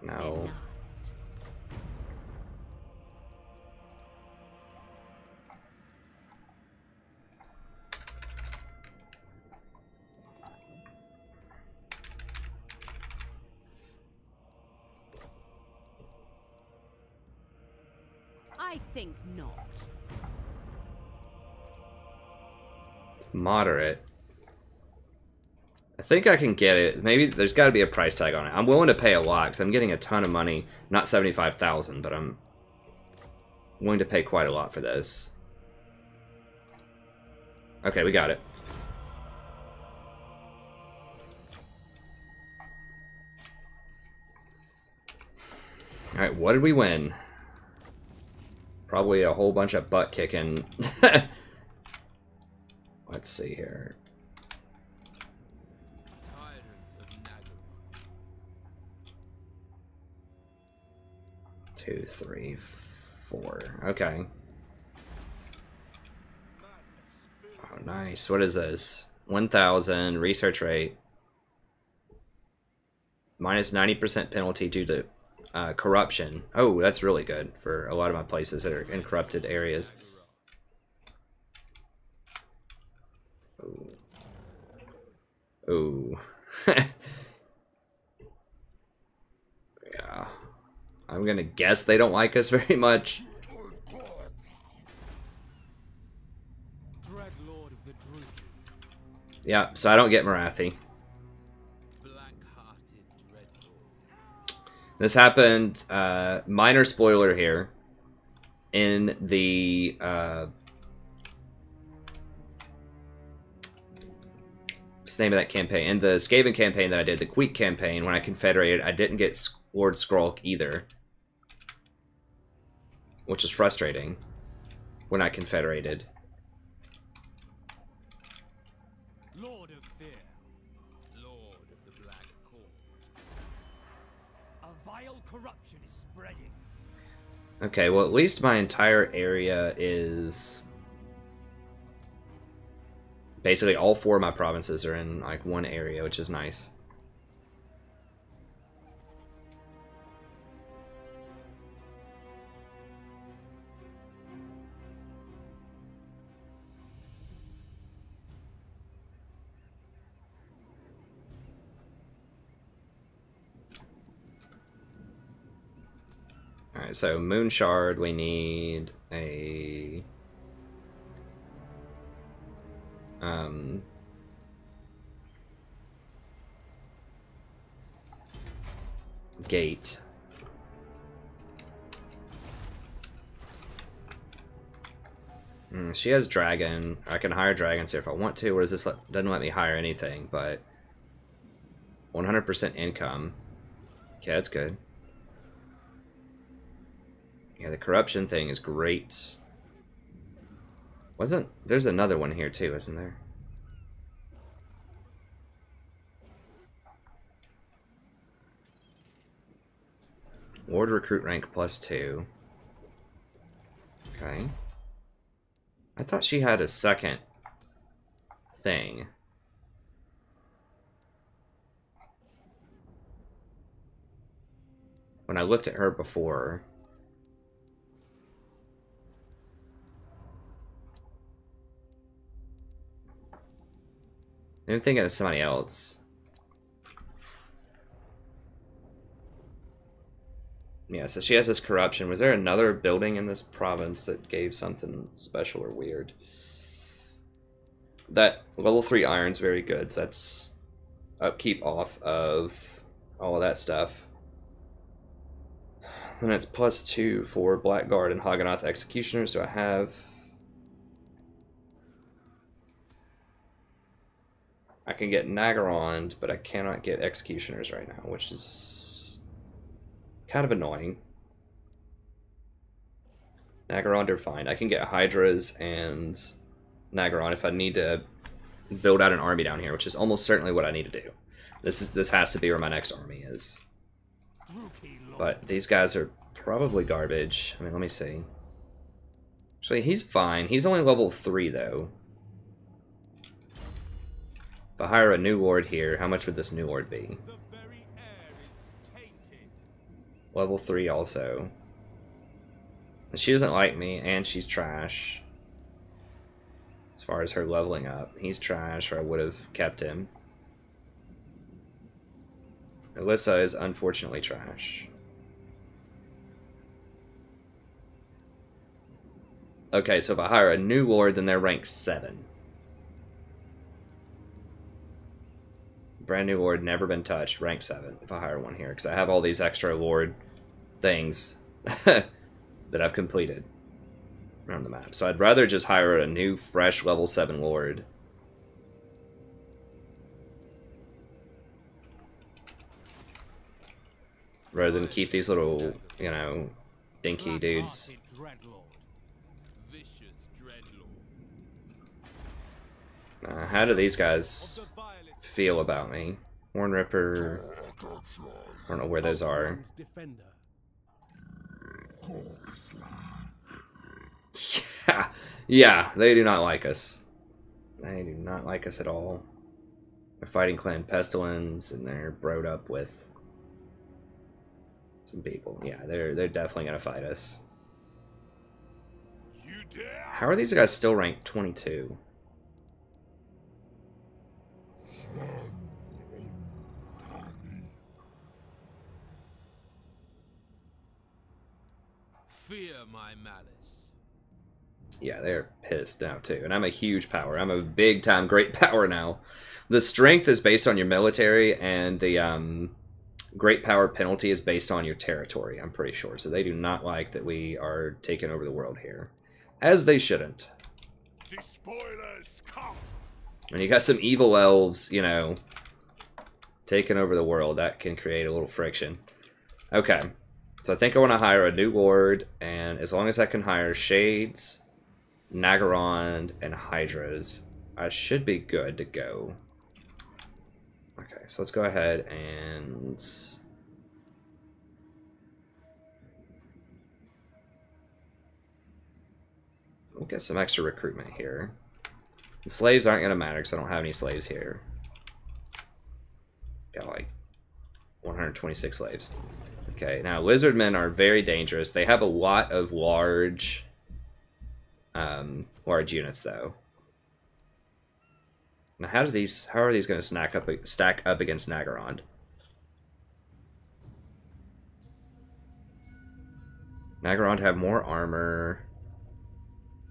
No. I think not. It's moderate. I think I can get it. Maybe there's got to be a price tag on it. I'm willing to pay a lot because I'm getting a ton of money. Not 75,000, but I'm willing to pay quite a lot for this. Okay, we got it. Alright, what did we win? Probably a whole bunch of butt kicking. Let's see here. Two, three, four. Okay. Oh, nice. What is this? 1,000 research rate. Minus 90% penalty due to corruption. Oh, that's really good for a lot of my places that are in corrupted areas. Ooh. Ooh. Yeah. I'm gonna guess they don't like us very much. Yeah, so I don't get Marathi. This happened, minor spoiler here, in the, what's the name of that campaign? In the Skaven campaign that I did, the Queek campaign, when I confederated, I didn't get Lord Skrulk either. Which is frustrating, when I confederated. Lord of Fear, Lord of the Black Court. A vile corruption is spreading. Okay, well at least my entire area is... Basically all 4 of my provinces are in like one area, which is nice. Alright, so Moon Shard, we need a... gate. She has dragon. I can hire dragons here if I want to. Or does this doesn't let me hire anything, but 100% income. Okay, that's good. Yeah, the corruption thing is great. There's another one here too, isn't there? Ward recruit rank +2. Okay. I thought she had a second thing. When I looked at her before. I'm thinking of somebody else. Yeah, so she has this corruption. Was there another building in this province that gave something special or weird? That level 3 iron's very good, so that's upkeep off of all of that stuff. Then it's +2 for Blackguard and Hagganath Executioner, so I have... I can get Nagarond, but I cannot get Executioners right now, which is kind of annoying. Nagarond are fine. I can get Hydras and Nagarond if I need to build out an army down here, which is almost certainly what I need to do. This has to be where my next army is. But these guys are probably garbage. I mean, let me see. Actually, he's fine. He's only level 3, though. If I hire a new lord here, how much would this new lord be? Level 3 also. And she doesn't like me, and she's trash. As far as her leveling up. He's trash, or I would have kept him. Alyssa is unfortunately trash. Okay, so if I hire a new lord, then they're rank 7. Brand new Lord, never been touched, rank 7, if I hire one here, because I have all these extra Lord things that I've completed around the map. So I'd rather just hire a new, fresh level 7 Lord. Rather than keep these little, you know, dinky dudes. How do these guys feel about me? Horn Ripper. I don't know where those are. Yeah, they do not like us. They do not like us at all. They're fighting Clan Pestilence, and they're broed up with some people. Yeah, they're definitely gonna fight us. How are these guys still ranked 22? Fear my malice. Yeah, they're pissed now too. And I'm a huge power. I'm a big time great power now. The strength is based on your military, and the great power penalty is based on your territory, I'm pretty sure. So they do not like that we are taking over the world here. As they shouldn't. The spoilers come. When you got some evil elves, you know, taking over the world, that can create a little friction. Okay. So I think I want to hire a new lord, and as long as I can hire Shades, Nagarond, and Hydras, I should be good to go. Okay, so let's go ahead and... we'll get some extra recruitment here. The slaves aren't going to matter because I don't have any slaves here. Got like 126 slaves. Okay, now lizardmen are very dangerous. They have a lot of large units though. Now how are these going to stack up against Nagarond? Nagarond have more armor,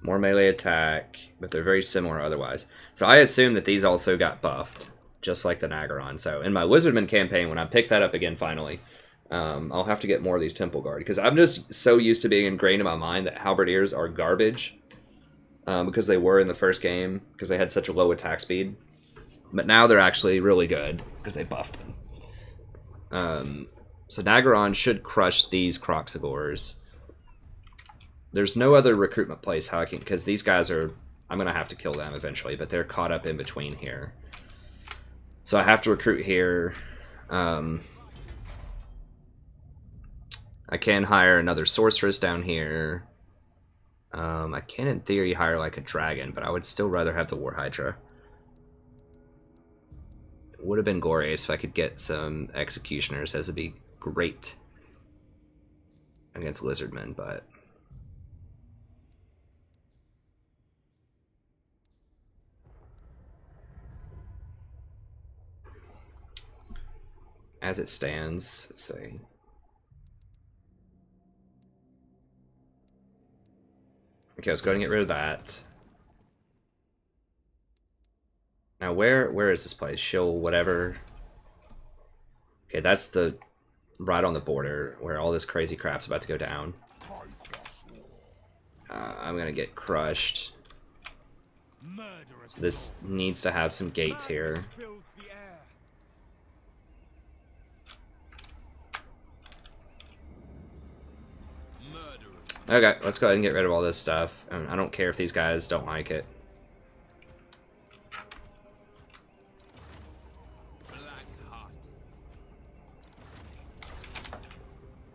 more melee attack, but they're very similar otherwise. So I assume that these also got buffed, just like the Nagarond. So in my Lizardman campaign, when I pick that up again finally, I'll have to get more of these Temple Guard, because I'm just so used to being ingrained in my mind that Halberdiers are garbage, because they were in the first game, because they had such a low attack speed. But now they're actually really good, because they buffed them. So Nagarond should crush these Croxagors. There's no other recruitment place how I can, because these guys are, I'm going to have to kill them eventually, but they're caught up in between here. So I have to recruit here. I can hire another sorceress down here. I can, in theory, hire like a dragon, but I would still rather have the War Hydra. It would have been glorious if I could get some executioners, as it'd be great against lizardmen, but as it stands, let's see. Okay, let's go ahead and get rid of that. Now, where is this place? Shill, whatever. Okay, that's the right on the border where all this crazy crap's about to go down. I'm gonna get crushed. So this needs to have some gates here. Okay, let's go ahead and get rid of all this stuff. I don't care if these guys don't like it.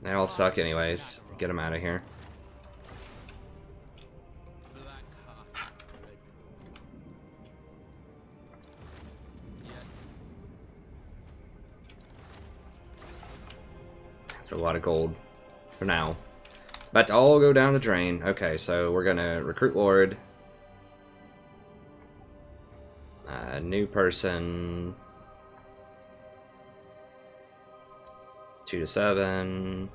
They all suck anyways. Get them out of here. That's a lot of gold for now. About to all go down the drain. Okay, so we're gonna recruit Lord. New person. 2 to 7.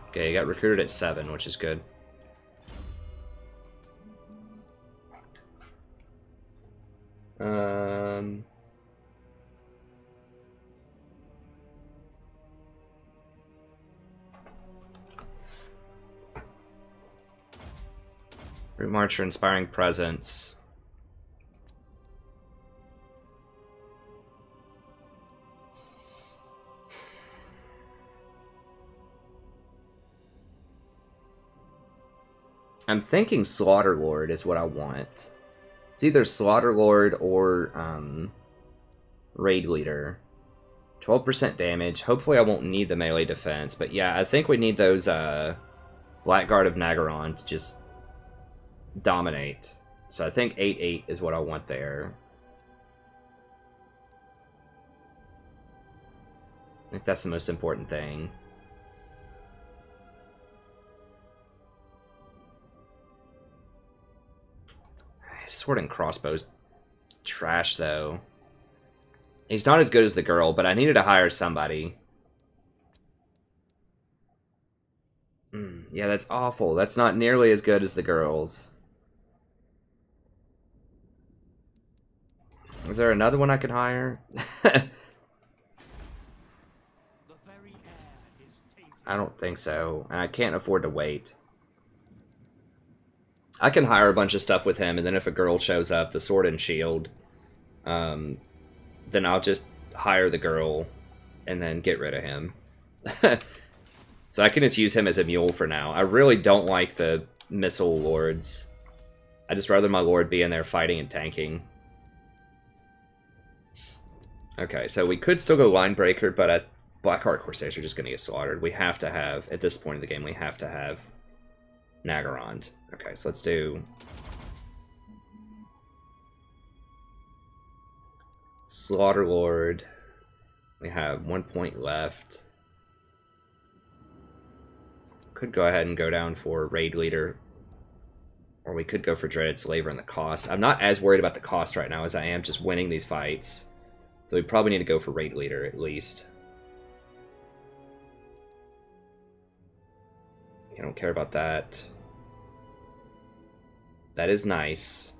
Okay, you got recruited at 7, which is good. Um, Root Marcher, Inspiring Presence. I'm thinking Slaughterlord is what I want. It's either Slaughterlord or Raid Leader. 12% damage. Hopefully I won't need the melee defense, but yeah, I think we need those Blackguard of Nagaron to just dominate. So I think 8/8 is what I want there. I think that's the most important thing. Sword and crossbow's trash, though. He's not as good as the girl, but I needed to hire somebody. Yeah, that's awful. That's not nearly as good as the girls. Is there another one I could hire? I don't think so. And I can't afford to wait. I can hire a bunch of stuff with him, and then if a girl shows up, the sword and shield, then I'll just hire the girl and then get rid of him. So I can just use him as a mule for now. I really don't like the missile lords. I just rather my lord be in there fighting and tanking. Okay, so we could still go line breaker, but Blackheart Corsairs are just going to get slaughtered. We have to have, at this point in the game, we have to have Nagarond. Okay, so let's do Slaughterlord. We have 1 point left. Could go ahead and go down for Raid Leader. Or we could go for Dreaded Slaver and the cost. I'm not as worried about the cost right now as I am just winning these fights. So we probably need to go for Raid Leader at least. I don't care about that. That is nice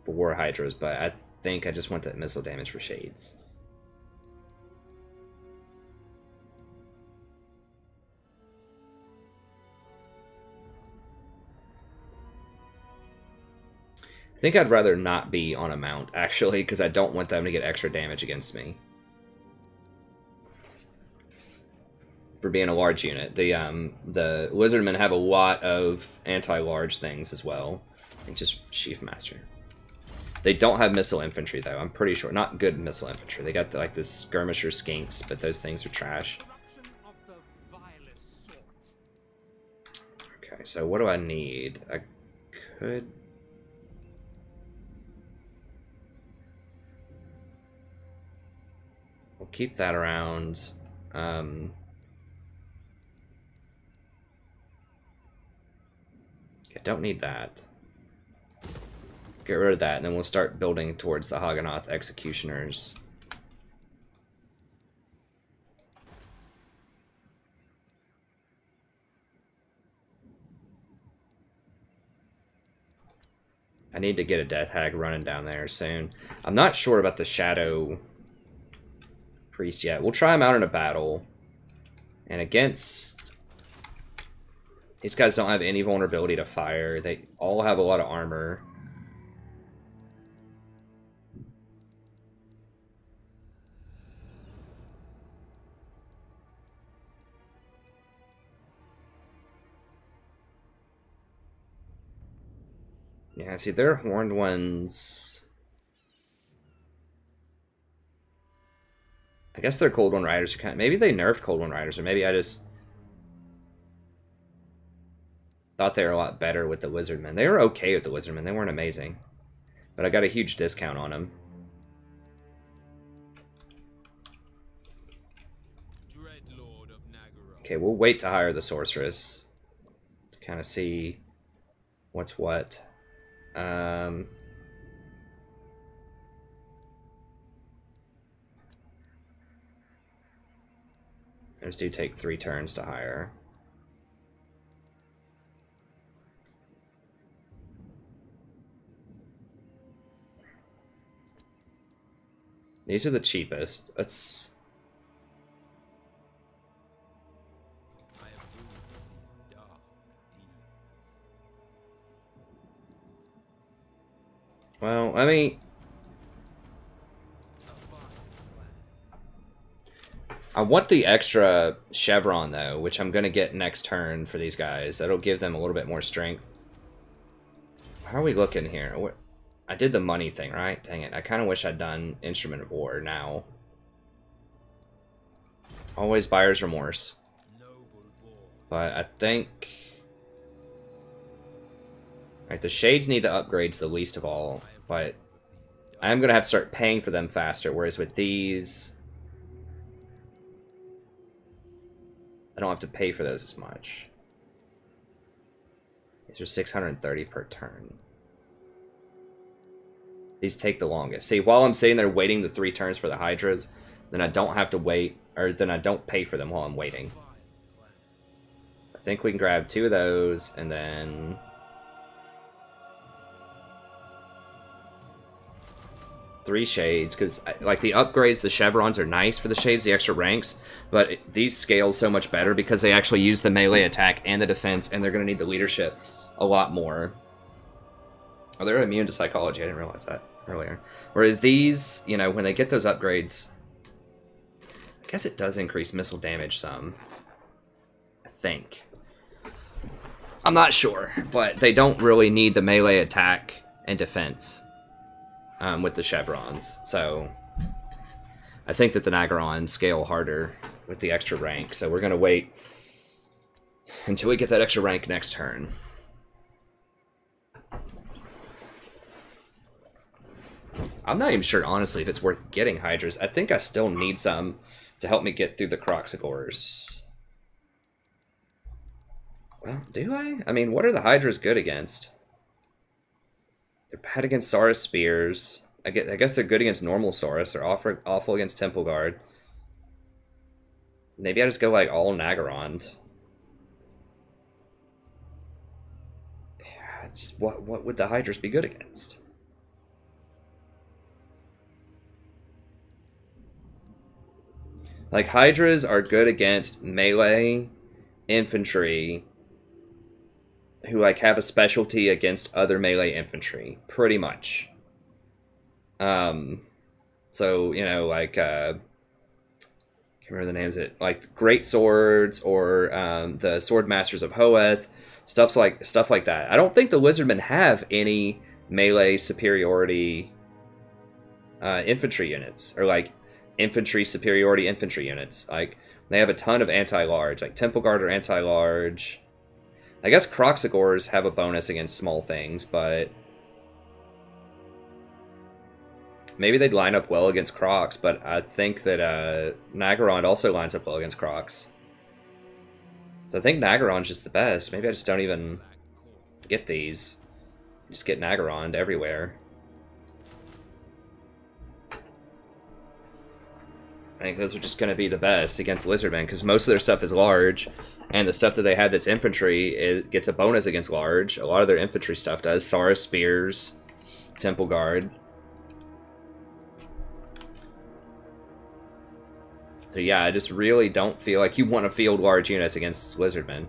for War Hydras, but I think I just want that missile damage for Shades. I think I'd rather not be on a mount, actually, because I don't want them to get extra damage against me. For being a large unit. The Lizardmen have a lot of anti-large things as well. I think just Sheaf Master. They don't have missile infantry, though, I'm pretty sure. Not good missile infantry. They got, like, this skirmisher skinks, but those things are trash. Okay, so what do I need? I could... We'll keep that around. I don't need that. Get rid of that, and then we'll start building towards the Hagganoth Executioners. I need to get a Death Hag running down there soon. I'm not sure about the Shadow Priest yet. We'll try him out in a battle. And against... These guys don't have any vulnerability to fire. They all have a lot of armor. Yeah, see, their horned ones... I guess their Cold One Riders are kind of... Maybe they nerfed Cold One Riders, or maybe I just... thought they were a lot better with the Wizardmen. They were okay with the Wizardmen. They weren't amazing. But I got a huge discount on them. Okay, we'll wait to hire the Sorceress. To kind of see what's what. Those do take 3 turns to hire. These are the cheapest. Let's... I approve of these dark deeds. Well, let me... A fine plan. I want the extra chevron, though, which I'm going to get next turn for these guys. That'll give them a little bit more strength. How are we looking here? I did the money thing, right? Dang it. I kind of wish I'd done Instrument of War now. Always buyer's remorse. Noble boy. But I think... Alright, the Shades need the upgrades the least of all. But I am going to have to start paying for them faster. Whereas with these... I don't have to pay for those as much. These are 630 per turn. These take the longest. See, while I'm sitting there waiting the 3 turns for the Hydras, then I don't have to wait, or then I don't pay for them while I'm waiting. I think we can grab 2 of those, and then... 3 Shades, because like the upgrades, the chevrons are nice for the Shades, the extra ranks, but these scale so much better because they actually use the melee attack and the defense, and they're going to need the leadership a lot more. Oh, they're immune to psychology. I didn't realize that earlier. Whereas these, you know, when they get those upgrades, I guess it does increase missile damage some. I think. I'm not sure, but they don't really need the melee attack and defense with the chevrons. So I think that the Nagarons scale harder with the extra rank. So we're going to wait until we get that extra rank next turn. I'm not even sure, honestly, if it's worth getting Hydras. I think I still need some to help me get through the Croxagores. Well, do I? I mean, what are the Hydras good against? They're bad against Saurus Spears. I guess they're good against normal Saurus. They're awful against Temple Guard. Maybe I just go, like, all Nagarond. Yeah, what would the Hydras be good against? Like, Hydras are good against melee infantry who, like, have a specialty against other melee infantry, pretty much. So, you know, like, can't remember the names of it, like, Great Swords, or, the Sword Masters of Hoeth, stuff like that. I don't think the Lizardmen have any melee superiority, infantry units, or, like, infantry superiority infantry units. Like, they have a ton of anti-large. Like, Temple Guard are anti-large. I guess Croxagores have a bonus against small things, but maybe they'd line up well against Crocs, but I think that Nagarond also lines up well against Crocs. So I think Nagarond's just the best. Maybe I just don't even get these. Just get Nagarond everywhere. I think those are just going to be the best against Lizardmen, because most of their stuff is large, and the stuff that they have that's infantry, it gets a bonus against large. A lot of their infantry stuff does. Saurus Spears, Temple Guard. So yeah, I just really don't feel like you want to field large units against Lizardmen.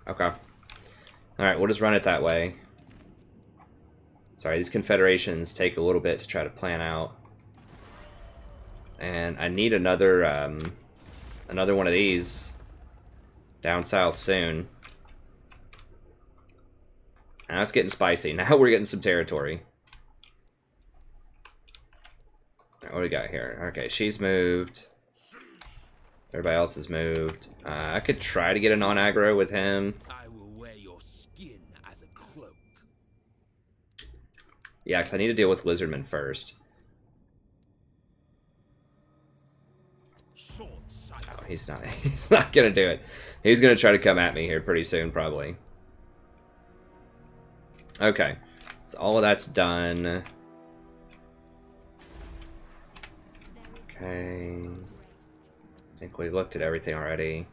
Okay. Alright, we'll just run it that way. Sorry, these confederations take a little bit to try to plan out. And I need another another one of these down south soon. Now it's getting spicy. Now we're getting some territory. What do we got here? Okay, she's moved. Everybody else has moved. I could try to get a non-aggro with him. I will wear your skin as a cloak. Yeah, because I need to deal with Lizardmen first. Oh, he's not gonna do it. He's gonna try to come at me here pretty soon, probably. Okay, so all of that's done. Okay, I think we looked at everything already.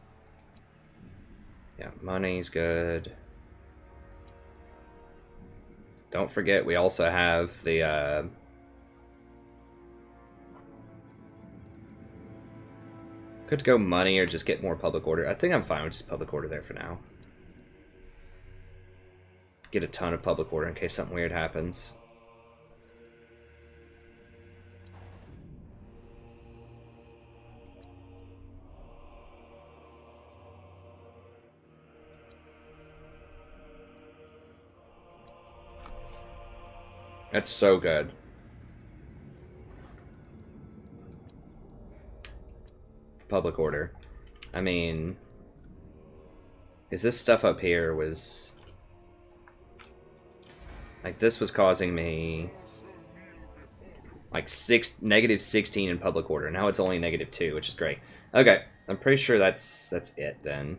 Yeah, money's good. Don't forget, we also have the, could go money or just get more public order. I think I'm fine with just public order there for now. Get a ton of public order in case something weird happens. That's so good. Public order. I mean, is this stuff up here was... Like, this was causing me... Like, negative 16 in public order. Now it's only negative 2, which is great. Okay, I'm pretty sure that's it, then.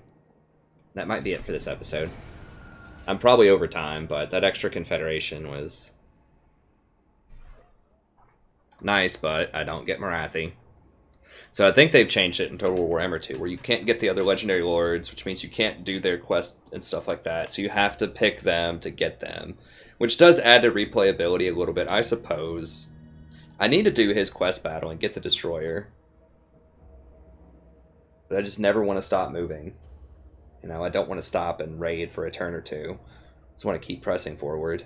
That might be it for this episode. I'm probably over time, but that extra Confederation was... nice, but I don't get Marathi. So I think they've changed it in Total War Warhammer 2, where you can't get the other Legendary Lords, which means you can't do their quests and stuff like that. So you have to pick them to get them, which does add to replayability a little bit, I suppose. I need to do his quest battle and get the Destroyer. But I just never want to stop moving. You know, I don't want to stop and raid for a turn or two. I just want to keep pressing forward.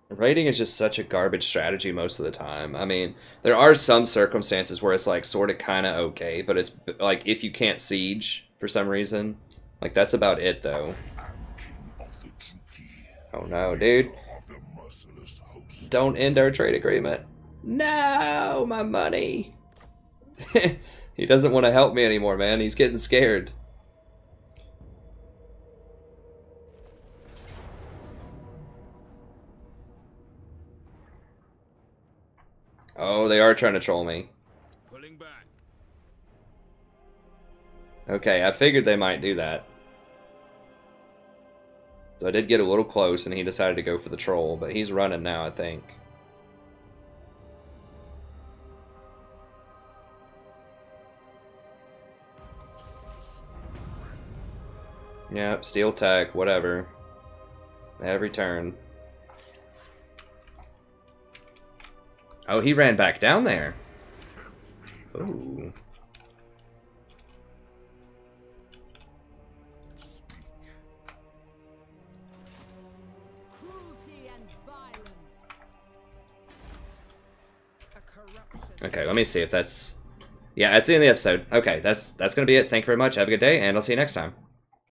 Raiding is just such a garbage strategy most of the time. I mean, there are some circumstances where it's like sort of kind of okay, but it's like if you can't siege for some reason. Like, that's about it, though. Oh no, dude. Don't end our trade agreement. No, my money. He doesn't want to help me anymore, man. He's getting scared. Oh, they are trying to troll me. Pulling back. Okay, I figured they might do that. So I did get a little close, and he decided to go for the troll, but he's running now, I think. Yep, steel tech, whatever. Every turn. Oh, he ran back down there. Ooh. Cruelty and violence. Okay, let me see if that's... Yeah, that's the end of the episode. Okay, that's gonna be it. Thank you very much. Have a good day, and I'll see you next time.